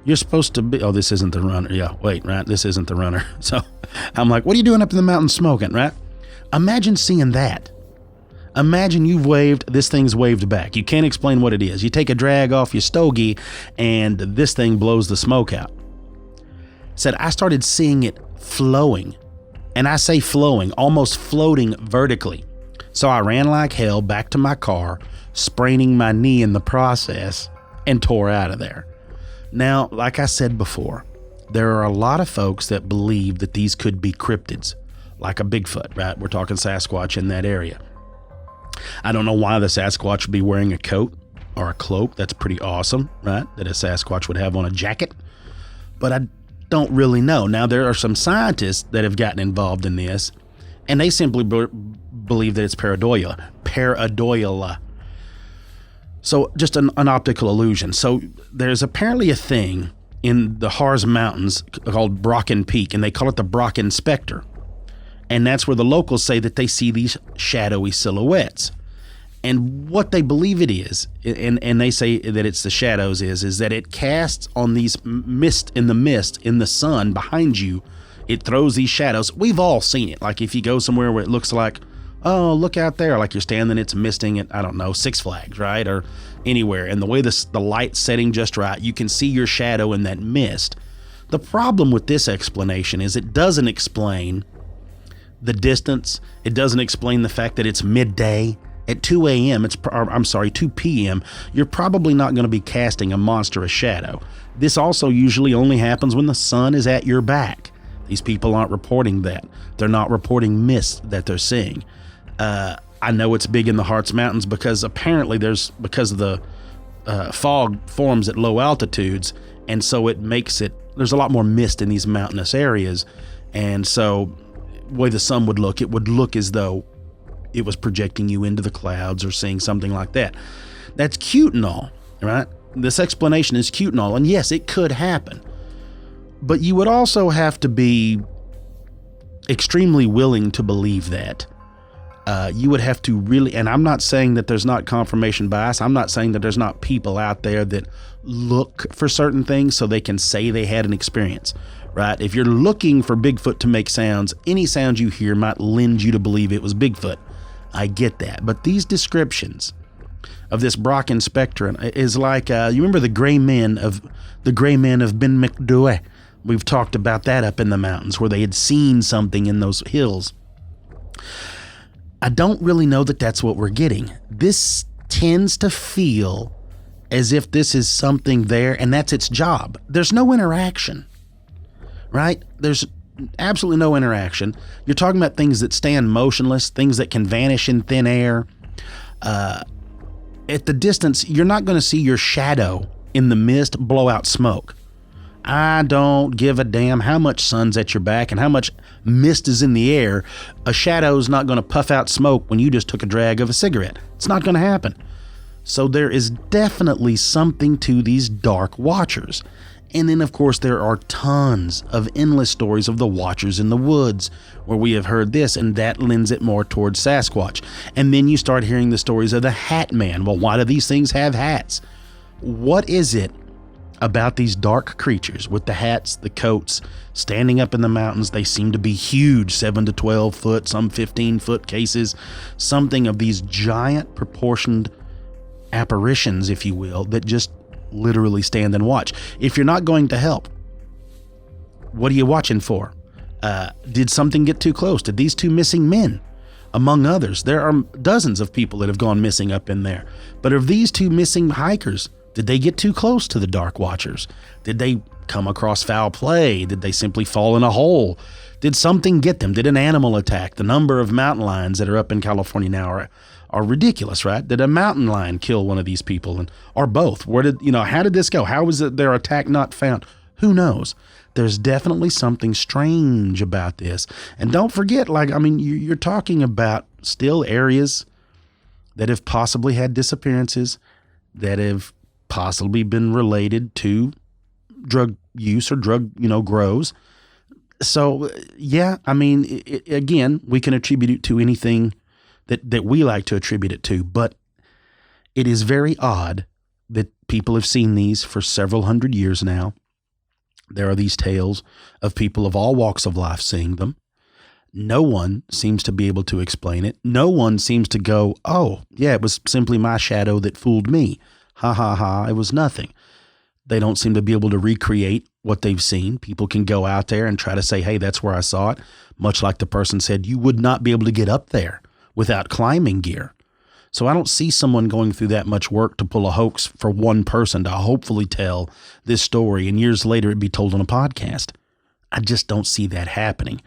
You're supposed to be, this isn't the runner. Yeah, wait, right? This isn't the runner. So I'm like, what are you doing up in the mountain smoking, right? Imagine seeing that. Imagine you've waved, this thing's waved back. You can't explain what it is. You take a drag off your stogie and this thing blows the smoke out. Said I started seeing it flowing And I say flowing, almost floating vertically. So I ran like hell back to my car, spraining my knee in the process, and tore out of there. Now, like I said before, there are a lot of folks that believe that these could be cryptids, like a Bigfoot, right? We're talking Sasquatch in that area. I don't know why the Sasquatch would be wearing a coat or a cloak. That's pretty awesome, right? That a Sasquatch would have on a jacket. But I don't really know. Now, there are some scientists that have gotten involved in this, and they simply believe that it's pareidolia. So just an optical illusion. So there's apparently a thing in the Harz Mountains called Brocken Peak, and they call it the Brocken Spectre. And that's where the locals say that they see these shadowy silhouettes. And what they believe it is, and they say that it's the shadows, is that it casts on these mist in the sun behind you. It throws these shadows. We've all seen it. Like if you go somewhere where it looks like, oh, look out there, like you're standing, it's misting at, I don't know, Six Flags, right? Or anywhere. And the way the light's setting just right, you can see your shadow in that mist. The problem with this explanation is it doesn't explain the distance. It doesn't explain the fact that it's midday. At 2 a.m., 2 p.m., you're probably not going to be casting a monstrous shadow. This also usually only happens when the sun is at your back. These people aren't reporting that. They're not reporting mist that they're seeing. I know it's big in the Harz Mountains because apparently because of the fog forms at low altitudes, and so there's a lot more mist in these mountainous areas, and so the way the sun would look, it would look as though it was projecting you into the clouds or seeing something like that. That's cute and all, right? This explanation is cute and all, and yes, it could happen. But you would also have to be extremely willing to believe that. You would have to really, and I'm not saying that there's not confirmation bias. I'm not saying that there's not people out there that look for certain things so they can say they had an experience, right? If you're looking for Bigfoot to make sounds, any sound you hear might lend you to believe it was Bigfoot. I get that. But these descriptions of this Brocken Spectre is like, you remember the gray men of Ben McDough? We've talked about that up in the mountains where they had seen something in those hills. I don't really know that that's what we're getting. This tends to feel as if this is something there and that's its job. There's no interaction, right? There's absolutely no interaction. You're talking about things that stand motionless, things that can vanish in thin air. At the distance, you're not going to see your shadow in the mist blow out smoke. I don't give a damn how much sun's at your back and how much mist is in the air. A shadow's not going to puff out smoke when you just took a drag of a cigarette. It's not going to happen. So there is definitely something to these dark watchers. And then, of course, there are tons of endless stories of the watchers in the woods where we have heard this, and that lends it more towards Sasquatch. And then you start hearing the stories of the Hat Man. Well, why do these things have hats? What is it about these dark creatures with the hats, the coats, standing up in the mountains? They seem to be huge, 7 to 12 foot, some 15-foot cases, something of these giant proportioned apparitions, if you will, that just literally stand and watch. If you're not going to help, what are you watching for? Did something get too close? Did these two missing men, among others, there are dozens of people that have gone missing up in there, but of these two missing hikers, did they get too close to the Dark Watchers? Did they come across foul play? Did they simply fall in a hole? Did something get them? Did an animal attack? The number of mountain lions that are up in California now are ridiculous, right? Did a mountain lion kill one of these people, or both? How did this go? How was their attack not found? Who knows? There's definitely something strange about this. And don't forget, you're talking about still areas that have possibly had disappearances, that have possibly been related to drug use or drug, grows. So, yeah, again, we can attribute it to anything that we like to attribute it to, but it is very odd that people have seen these for several hundred years now. There are these tales of people of all walks of life seeing them. No one seems to be able to explain it. No one seems to go, oh, yeah, it was simply my shadow that fooled me. Ha, ha, ha, it was nothing. They don't seem to be able to recreate what they've seen. People can go out there and try to say, hey, that's where I saw it. Much like the person said, you would not be able to get up there without climbing gear. So I don't see someone going through that much work to pull a hoax for one person to hopefully tell this story and years later it'd be told on a podcast. I just don't see that happening.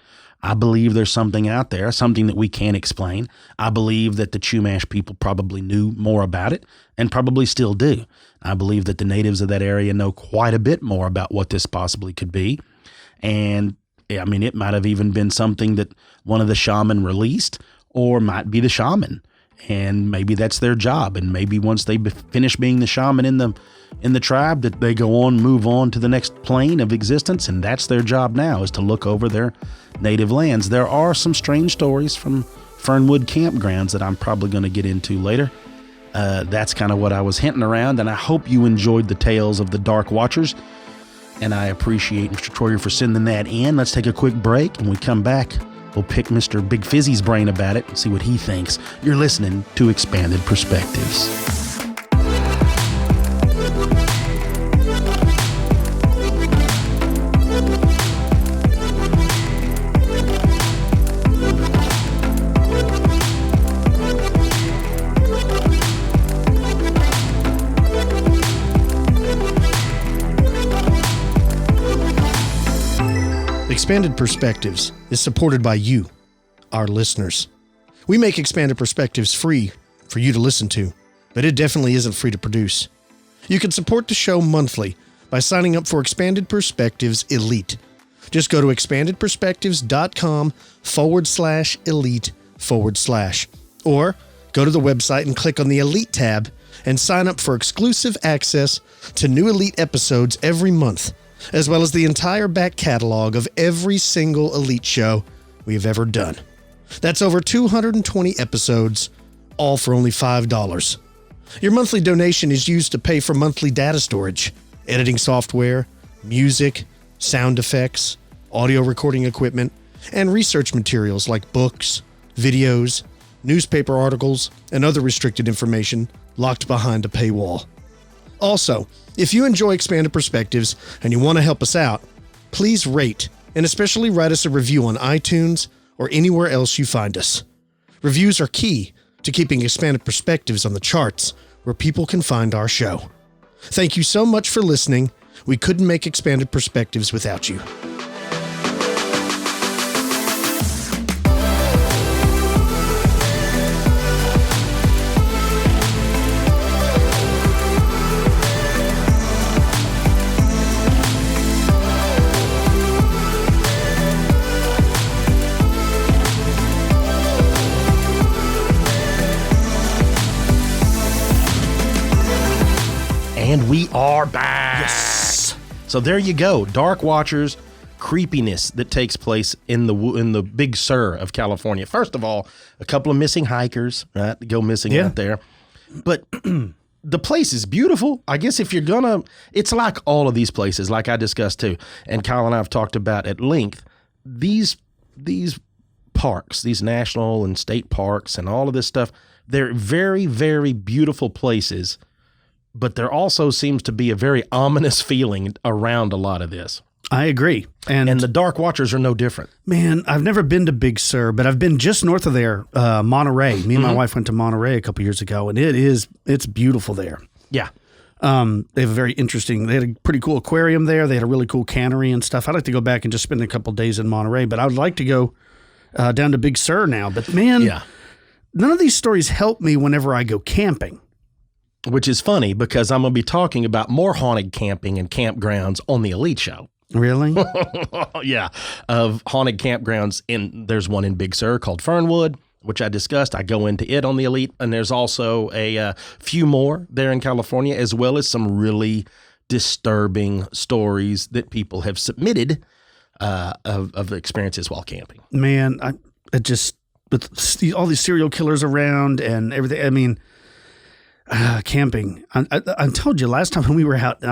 I believe there's something out there, something that we can't explain. I believe that the Chumash people probably knew more about it and probably still do. I believe that the natives of that area know quite a bit more about what this possibly could be. And I mean, it might have even been something that one of the shaman released, or might be the shaman. And maybe that's their job. And maybe once they finish being the shaman in the tribe, that they go on, move on to the next plane of existence. And that's their job now, is to look over their native lands. There are some strange stories from Fernwood campgrounds that I'm probably going to get into later. That's kind of what I was hinting around. And I hope you enjoyed the tales of the Dark Watchers. And I appreciate Mr. Troyer for sending that in. Let's take a quick break. And when we come back, we'll pick Mr. Big Fizzy's brain about it and see what he thinks. You're listening to Expanded Perspectives. Expanded Perspectives is supported by you, our listeners. We make Expanded Perspectives free for you to listen to, but it definitely isn't free to produce. You can support the show monthly by signing up for Expanded Perspectives Elite. Just go to expandedperspectives.com/elite/. Or go to the website and click on the Elite tab and sign up for exclusive access to new Elite episodes every month, as well as the entire back catalog of every single Elite show we have ever done. That's over 220 episodes, all for only $5. Your monthly donation is used to pay for monthly data storage, editing software, music, sound effects, audio recording equipment, and research materials like books, videos, newspaper articles, and other restricted information locked behind a paywall. Also, if you enjoy Expanded Perspectives and you want to help us out, please rate and especially write us a review on iTunes or anywhere else you find us. Reviews are key to keeping Expanded Perspectives on the charts where people can find our show. Thank you so much for listening. We couldn't make Expanded Perspectives without you. And we are back. Yes. So there you go. Dark Watchers, creepiness that takes place in the Big Sur of California. First of all, a couple of missing hikers, right? Go missing out there. But the place is beautiful. I guess if you're gonna, it's like all of these places, like I discussed too, and Kyle and I have talked about at length, these parks, these national and state parks and all of this stuff, they're very, very beautiful places. But there also seems to be a very ominous feeling around a lot of this. I agree. And the Dark Watchers are no different. Man, I've never been to Big Sur, but I've been just north of there, Monterey. Me and my wife went to Monterey a couple years ago, and it's beautiful there. Yeah. They have a very interesting, they had a pretty cool aquarium there. They had a really cool cannery and stuff. I'd like to go back and just spend a couple days in Monterey, but I would like to go down to Big Sur now. But man, none of these stories help me whenever I go camping. Which is funny because I'm going to be talking about more haunted camping and campgrounds on the Elite Show. Really? Yeah. Of haunted campgrounds. There's one in Big Sur called Fernwood, which I discussed. I go into it on the Elite. And there's also a few more there in California, as well as some really disturbing stories that people have submitted of experiences while camping. Man, it just, with all these serial killers around and everything, I mean, camping. I told you last time when we were out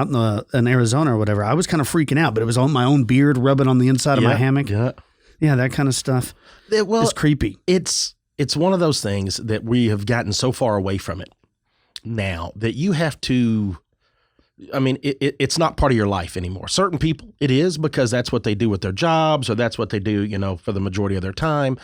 in Arizona or whatever, I was kind of freaking out, but it was on my own beard rubbing on the inside of my hammock. Yeah, that kind of stuff. It's creepy. It's one of those things that we have gotten so far away from it now that you have to I mean, it's not part of your life anymore. Certain people, it is, because that's what they do with their jobs, or that's what they do, for the majority of their time.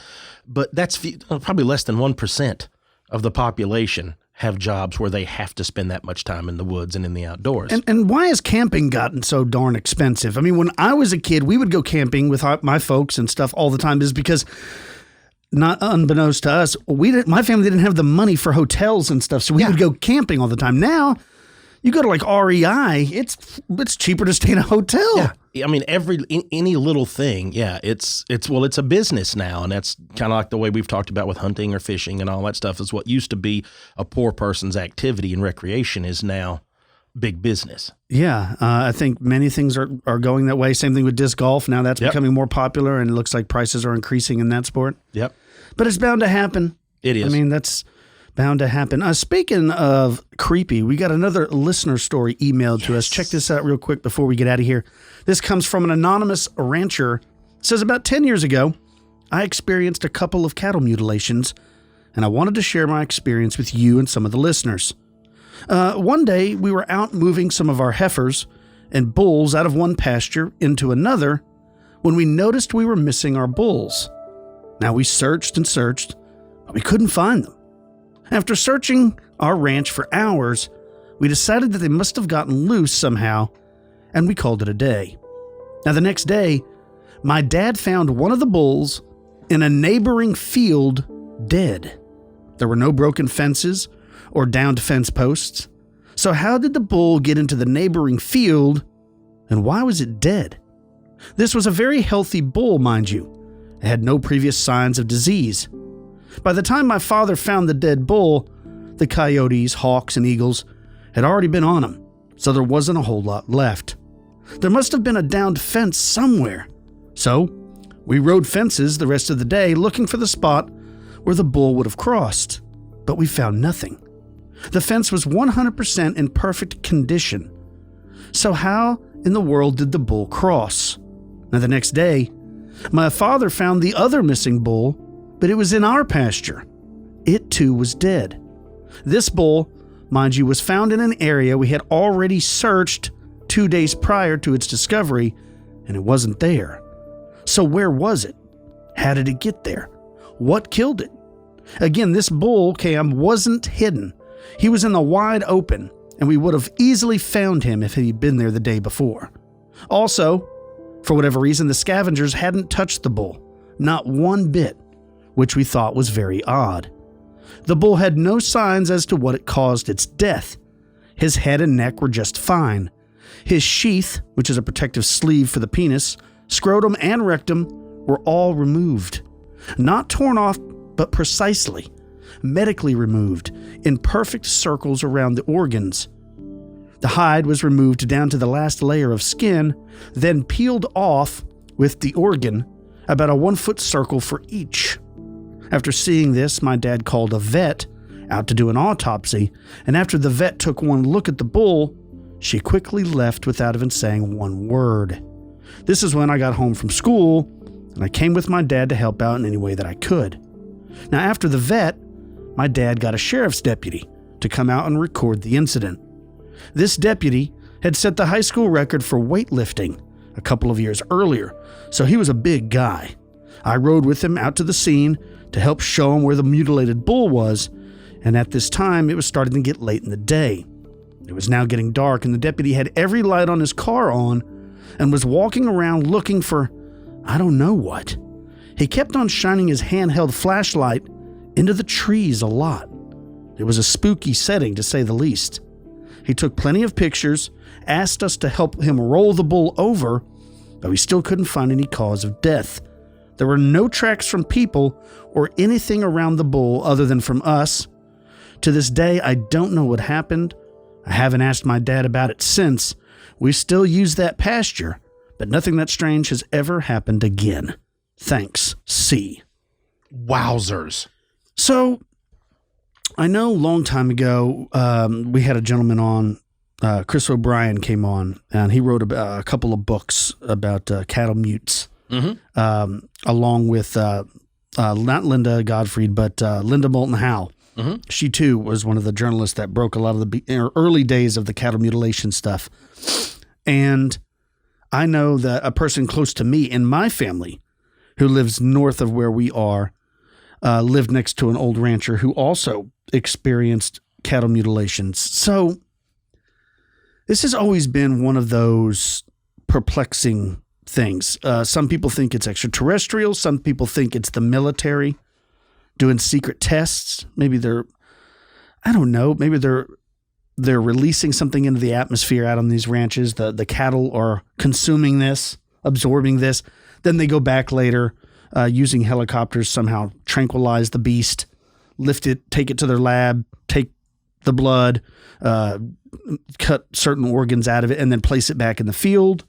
But that's probably less than 1% of the population have jobs where they have to spend that much time in the woods and in the outdoors. And why has camping gotten so darn expensive? I mean, when I was a kid, we would go camping with my folks and stuff all the time, is because, not unbeknownst to us, my family didn't have the money for hotels and stuff, so we would go camping all the time. Now, you go to like REI, it's cheaper to stay in a hotel. Yeah. I mean, any little thing. Yeah. It's a business now. And that's kind of like the way we've talked about with hunting or fishing and all that stuff, is what used to be a poor person's activity and recreation is now big business. Yeah. I think many things are going that way. Same thing with disc golf. Now that's becoming more popular, and it looks like prices are increasing in that sport. Yep. But it's bound to happen. It is. I mean, that's bound to happen. Speaking of creepy, we got another listener story emailed to us. Check this out real quick before we get out of here. This comes from an anonymous rancher. It says, about 10 years ago, I experienced a couple of cattle mutilations, and I wanted to share my experience with you and some of the listeners. One day, we were out moving some of our heifers and bulls out of one pasture into another when we noticed we were missing our bulls. Now, we searched and searched, but we couldn't find them. After searching our ranch for hours, we decided that they must have gotten loose somehow, and we called it a day. Now, the next day, my dad found one of the bulls in a neighboring field dead. There were no broken fences or downed fence posts. So how did the bull get into the neighboring field, and why was it dead? This was a very healthy bull, mind you. It had no previous signs of disease. By the time my father found the dead bull, the coyotes, hawks, and eagles had already been on him, so there wasn't a whole lot left. There must have been a downed fence somewhere. So we rode fences the rest of the day looking for the spot where the bull would have crossed, but we found nothing. The fence was 100% in perfect condition. So how in the world did the bull cross? Now, the next day, my father found the other missing bull, but it was in our pasture. It too was dead. This bull, mind you, was found in an area we had already searched 2 days prior to its discovery, and it wasn't there. So where was it? How did it get there? What killed it? Again, this bull cam wasn't hidden. He was in the wide open, and we would have easily found him if he'd been there the day before. Also, for whatever reason, the scavengers hadn't touched the bull, not one bit, which we thought was very odd. The bull had no signs as to what had caused its death. His head and neck were just fine. His sheath, which is a protective sleeve for the penis, scrotum, and rectum were all removed. Not torn off, but precisely, medically removed, in perfect circles around the organs. The hide was removed down to the last layer of skin, then peeled off with the organ, about a 1-foot circle for each. After seeing this, my dad called a vet out to do an autopsy, and after the vet took one look at the bull, she quickly left without even saying one word. This is when I got home from school, and I came with my dad to help out in any way that I could. Now, after the vet, my dad got a sheriff's deputy to come out and record the incident. This deputy had set the high school record for weightlifting a couple of years earlier, so he was a big guy. I rode with him out to the scene to help show him where the mutilated bull was, and at this time it was starting to get late in the day. It was now getting dark, and the deputy had every light on his car on and was walking around looking for I don't know what. He kept on shining his handheld flashlight into the trees a lot. It was a spooky setting, to say the least. He took plenty of pictures, asked us to help him roll the bull over, but we still couldn't find any cause of death. There were no tracks from people or anything around the bull other than from us. To this day, I don't know what happened. I haven't asked my dad about it since. We still use that pasture, but nothing that strange has ever happened again. Thanks, C. Wowzers. So, I know a long time ago, we had a gentleman on, Chris O'Brien came on, and he wrote a couple of books about cattle mutes, along with not Linda Gottfried, but Linda Moulton Howe. She too was one of the journalists that broke a lot of the early days of the cattle mutilation stuff. And I know that a person close to me in my family who lives north of where we are lived next to an old rancher who also experienced cattle mutilations. So this has always been one of those perplexing things. Some people think it's extraterrestrial. Some people think it's the military doing secret tests. Maybe I don't know. Maybe they're releasing something into the atmosphere out on these ranches. The cattle are consuming this, absorbing this. Then they go back later using helicopters, somehow tranquilize the beast, lift it, take it to their lab, take the blood, cut certain organs out of it, and then place it back in the field.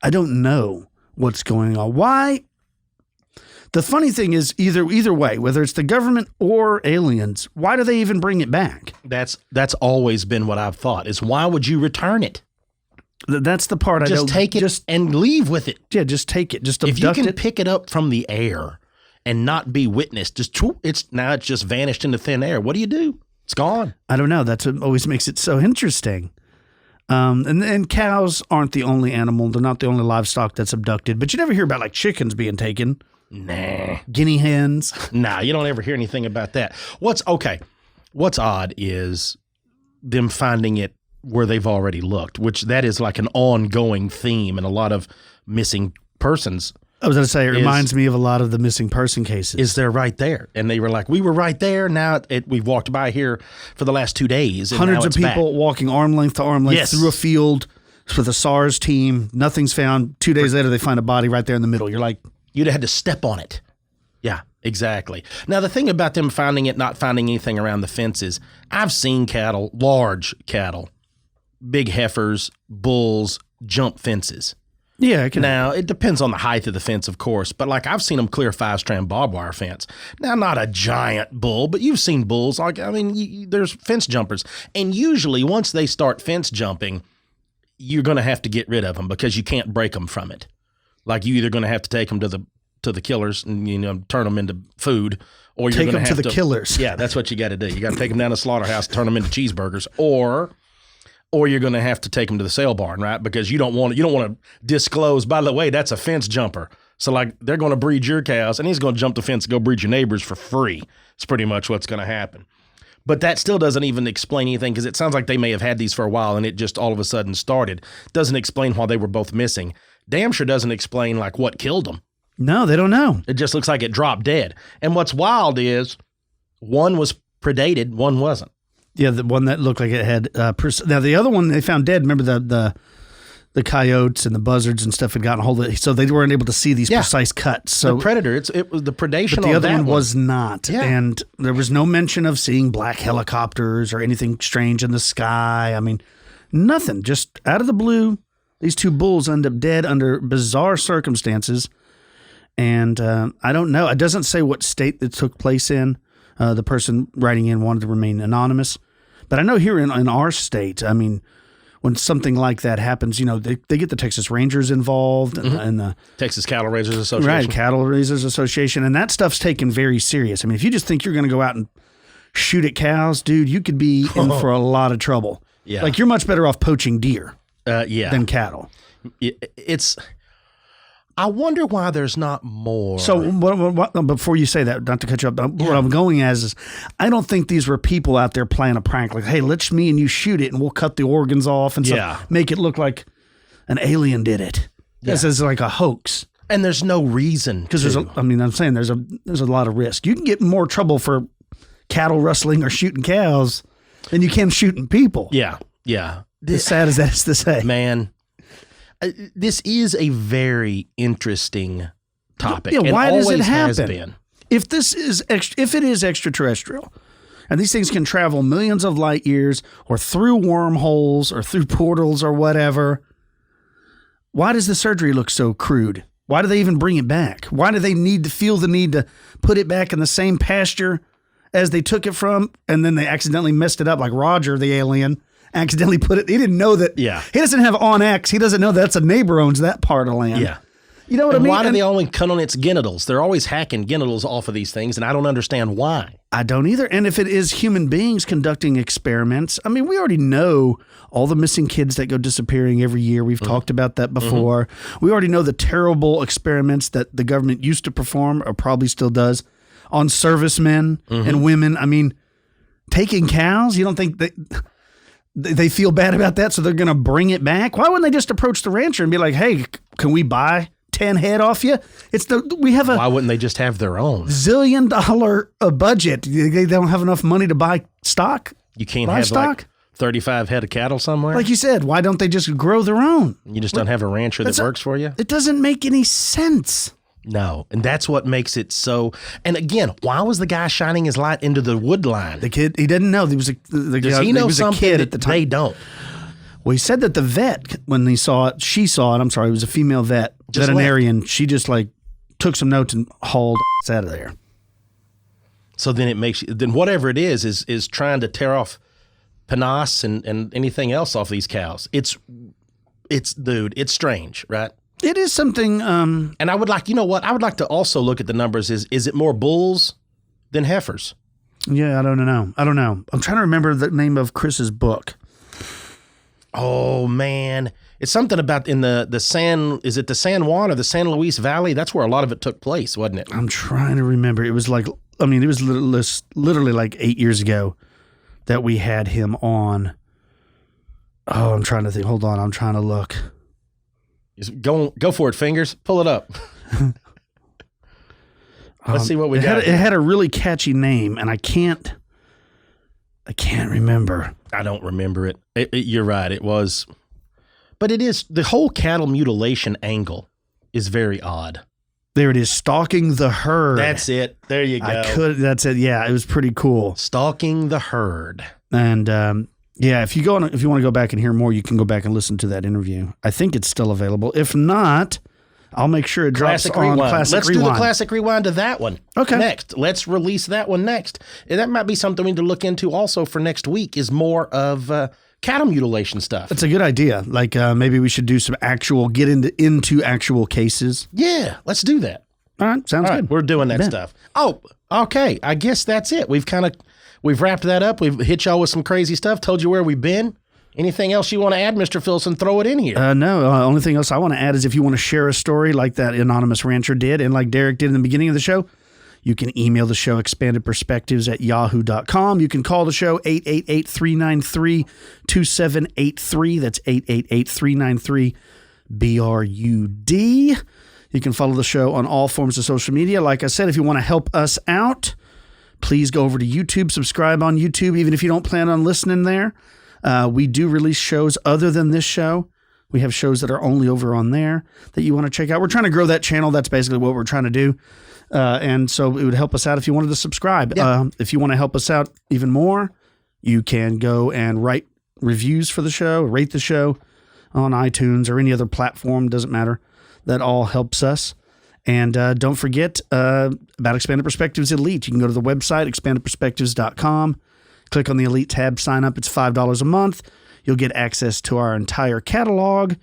I don't know what's going on. Why? The funny thing is, either way, whether it's the government or aliens, why do they even bring it back? That's always been what I've thought, is why would you return it? That's the part I don't... Just take it and leave with it. Yeah, just take it. Just abduct it. If you can pick it up from the air and not be witnessed, it's just vanished into thin air. What do? It's gone. I don't know. That's what always makes it so interesting. And cows aren't the only animal. They're not the only livestock that's abducted. But you never hear about like chickens being taken. Nah. Guinea hens. Nah, you don't ever hear anything about that. What's odd is them finding it where they've already looked, which that is like an ongoing theme in a lot of missing persons. I was going to say, it reminds me of a lot of the missing person cases. They're right there. And they were like, we were right there. Now we've walked by here for the last 2 days. And hundreds of people walking arm length to arm length through a field with a SARS team. Nothing's found. 2 days later, they find a body right there in the middle. You're like, you'd have had to step on it. Yeah, exactly. Now, the thing about them finding it, not finding anything around the fences, I've seen cattle, large cattle, big heifers, bulls, jump fences. Yeah. Now, it depends on the height of the fence, of course, but like I've seen them clear 5-strand barbed wire fence. Now, not a giant bull, but you've seen bulls. There's fence jumpers. And usually once they start fence jumping, you're going to have to get rid of them because you can't break them from it. Like you're either going to have to take them to the killers and turn them into food, or you're going to have to the killers. Yeah, that's what you got to do. You got to take them down to the slaughterhouse, turn them into cheeseburgers, or you're going to have to take them to the sale barn, right? Because you don't want to disclose. By the way, that's a fence jumper. So like they're going to breed your cows, and he's going to jump the fence and go breed your neighbors for free. It's pretty much what's going to happen. But that still doesn't even explain anything, because it sounds like they may have had these for a while and it just all of a sudden started. Doesn't explain why they were both missing. Damn sure doesn't explain like what killed them. No, they don't know. It just looks like it dropped dead. And what's wild is one was predated, one wasn't. Yeah, the one that looked like it had. Now the other one they found dead. Remember the coyotes and the buzzards and stuff had gotten a hold of it, so they weren't able to see these precise cuts. So the predator, it was the predation. But the other one was not, and there was no mention of seeing black helicopters or anything strange in the sky. I mean, nothing. Just out of the blue, these two bulls end up dead under bizarre circumstances. And I don't know. It doesn't say what state that took place in. The person writing in wanted to remain anonymous. But I know here in our state, I mean, when something like that happens, they get the Texas Rangers involved and the Texas Cattle Raisers Association. Right, Cattle Raisers Association. And that stuff's taken very serious. I mean, if you just think you're going to go out and shoot at cows, dude, you could be in for a lot of trouble. Yeah. Like, you're much better off poaching deer than cattle. I wonder why there's not more. So what, before you say that, not to cut you up, what I'm going as is, I don't think these were people out there playing a prank. Like, hey, let's me and you shoot it, and we'll cut the organs off and make it look like an alien did it. This is like a hoax. And there's no reason because there's a lot of risk. You can get in more trouble for cattle rustling or shooting cows than you can shooting people. Yeah. As sad as that is to say, man. This is a very interesting topic. Yeah, why does it has happen? been. If it is extraterrestrial, and these things can travel millions of light years, or through wormholes, or through portals, or whatever, why does the surgery look so crude? Why do they even bring it back? Why do they feel the need to put it back in the same pasture as they took it from, and then they accidentally messed it up, like Roger the alien accidentally put it. He didn't know that. Yeah. He doesn't have on-X. He doesn't know that's a neighbor owns that part of land. Yeah. You know what I mean? Why do they only cut on its genitals? They're always hacking genitals off of these things, and I don't understand why. I don't either. And if it is human beings conducting experiments, I mean, we already know all the missing kids that go disappearing every year. We've talked about that before. We already know the terrible experiments that the government used to perform, or probably still does, on servicemen and women. I mean, taking cows, you don't think they feel bad about that, so they're going to bring it back? Why wouldn't they just approach the rancher and be like, hey, can we buy 10 head off you? Why wouldn't they just have their own $1 zillion budget? They don't have enough money to buy stock. You can't have stock? Like 35 head of cattle somewhere? Like you said, why don't they just grow their own? You just don't have a rancher that works for you? It doesn't make any sense. No, and that's what makes it so. And again, why was the guy shining his light into the wood line? The kid, he didn't know. Does he know something a kid at the time? They don't. Well, he said that the vet, when she saw it, it was a female veterinarian. She just like took some notes and hauled ass out of there. So then then whatever it is trying to tear off panas and anything else off these cows. It's strange, right? It is something. And I would like to also look at the numbers. Is it more bulls than heifers? Yeah, I don't know. I'm trying to remember the name of Chris's book. Oh man, it's something about in the San Juan or the San Luis Valley? That's where a lot of it took place, wasn't it? I'm trying to remember. It was literally like 8 years ago that we had him on. Oh, I'm trying to think. Hold on, I'm trying to look. Go for it, fingers. Pull it up. Let's see what we got. It had a really catchy name, and I can't remember. I don't remember it. You're right. It was, but it is the whole cattle mutilation angle is very odd. There it is, stalking the herd. That's it. There you go. That's it. Yeah, it was pretty cool. Stalking the herd. And yeah, if you want to go back and hear more, you can go back and listen to that interview. I think it's still available. If not, I'll make sure it drops on Classic Rewind. Let's do the Classic Rewind to that one. Okay. Next. Let's release that one next. And that might be something we need to look into also for next week is more of cattle mutilation stuff. That's a good idea. Like maybe we should do some get into actual cases. Yeah, let's do that. All right, sounds good. We're doing that stuff. Oh, okay. I guess that's it. We've wrapped that up. We've hit y'all with some crazy stuff, told you where we've been. Anything else you want to add, Mr. Filson? Throw it in here. No, only thing else I want to add is if you want to share a story like that anonymous rancher did and like Derek did in the beginning of the show, you can email the show expandedperspectives@yahoo.com. You can call the show 888-393-2783. That's 888-393-BRUD. You can follow the show on all forms of social media. Like I said, if you want to help us out, please go over to YouTube, subscribe on YouTube, even if you don't plan on listening there. We do release shows other than this show. We have shows that are only over on there that you want to check out. We're trying to grow that channel. That's basically what we're trying to do. And so it would help us out if you wanted to subscribe. Yeah. If you want to help us out even more, you can go and write reviews for the show, rate the show on iTunes or any other platform. Doesn't matter. That all helps us. And don't forget about Expanded Perspectives Elite. You can go to the website, expandedperspectives.com. Click on the Elite tab, sign up. It's $5 a month. You'll get access to our entire catalog,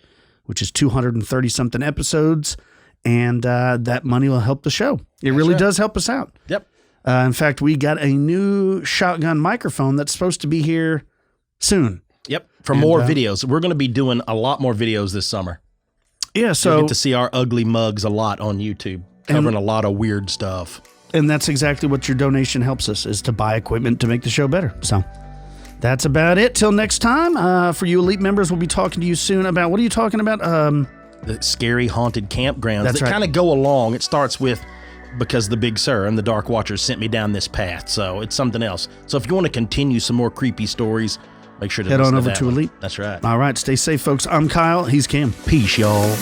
which is 230-something episodes, and that money will help the show. It really does help us out. Yep. In fact, we got a new shotgun microphone that's supposed to be here soon. Yep, for more videos. We're going to be doing a lot more videos this summer. Yeah, so you'll get to see our ugly mugs a lot on YouTube, covering a lot of weird stuff. And that's exactly what your donation helps us, is to buy equipment to make the show better. So that's about it. Till next time, for you Elite members, we'll be talking to you soon about, what are you talking about? The scary haunted campgrounds that kind of go along. It starts with, because the Big Sur and the Dark Watchers sent me down this path. So it's something else. So if you want to continue some more creepy stories, make sure to head on over to Elite. That's right. All right. Stay safe, folks. I'm Kyle. He's Cam. Peace, y'all.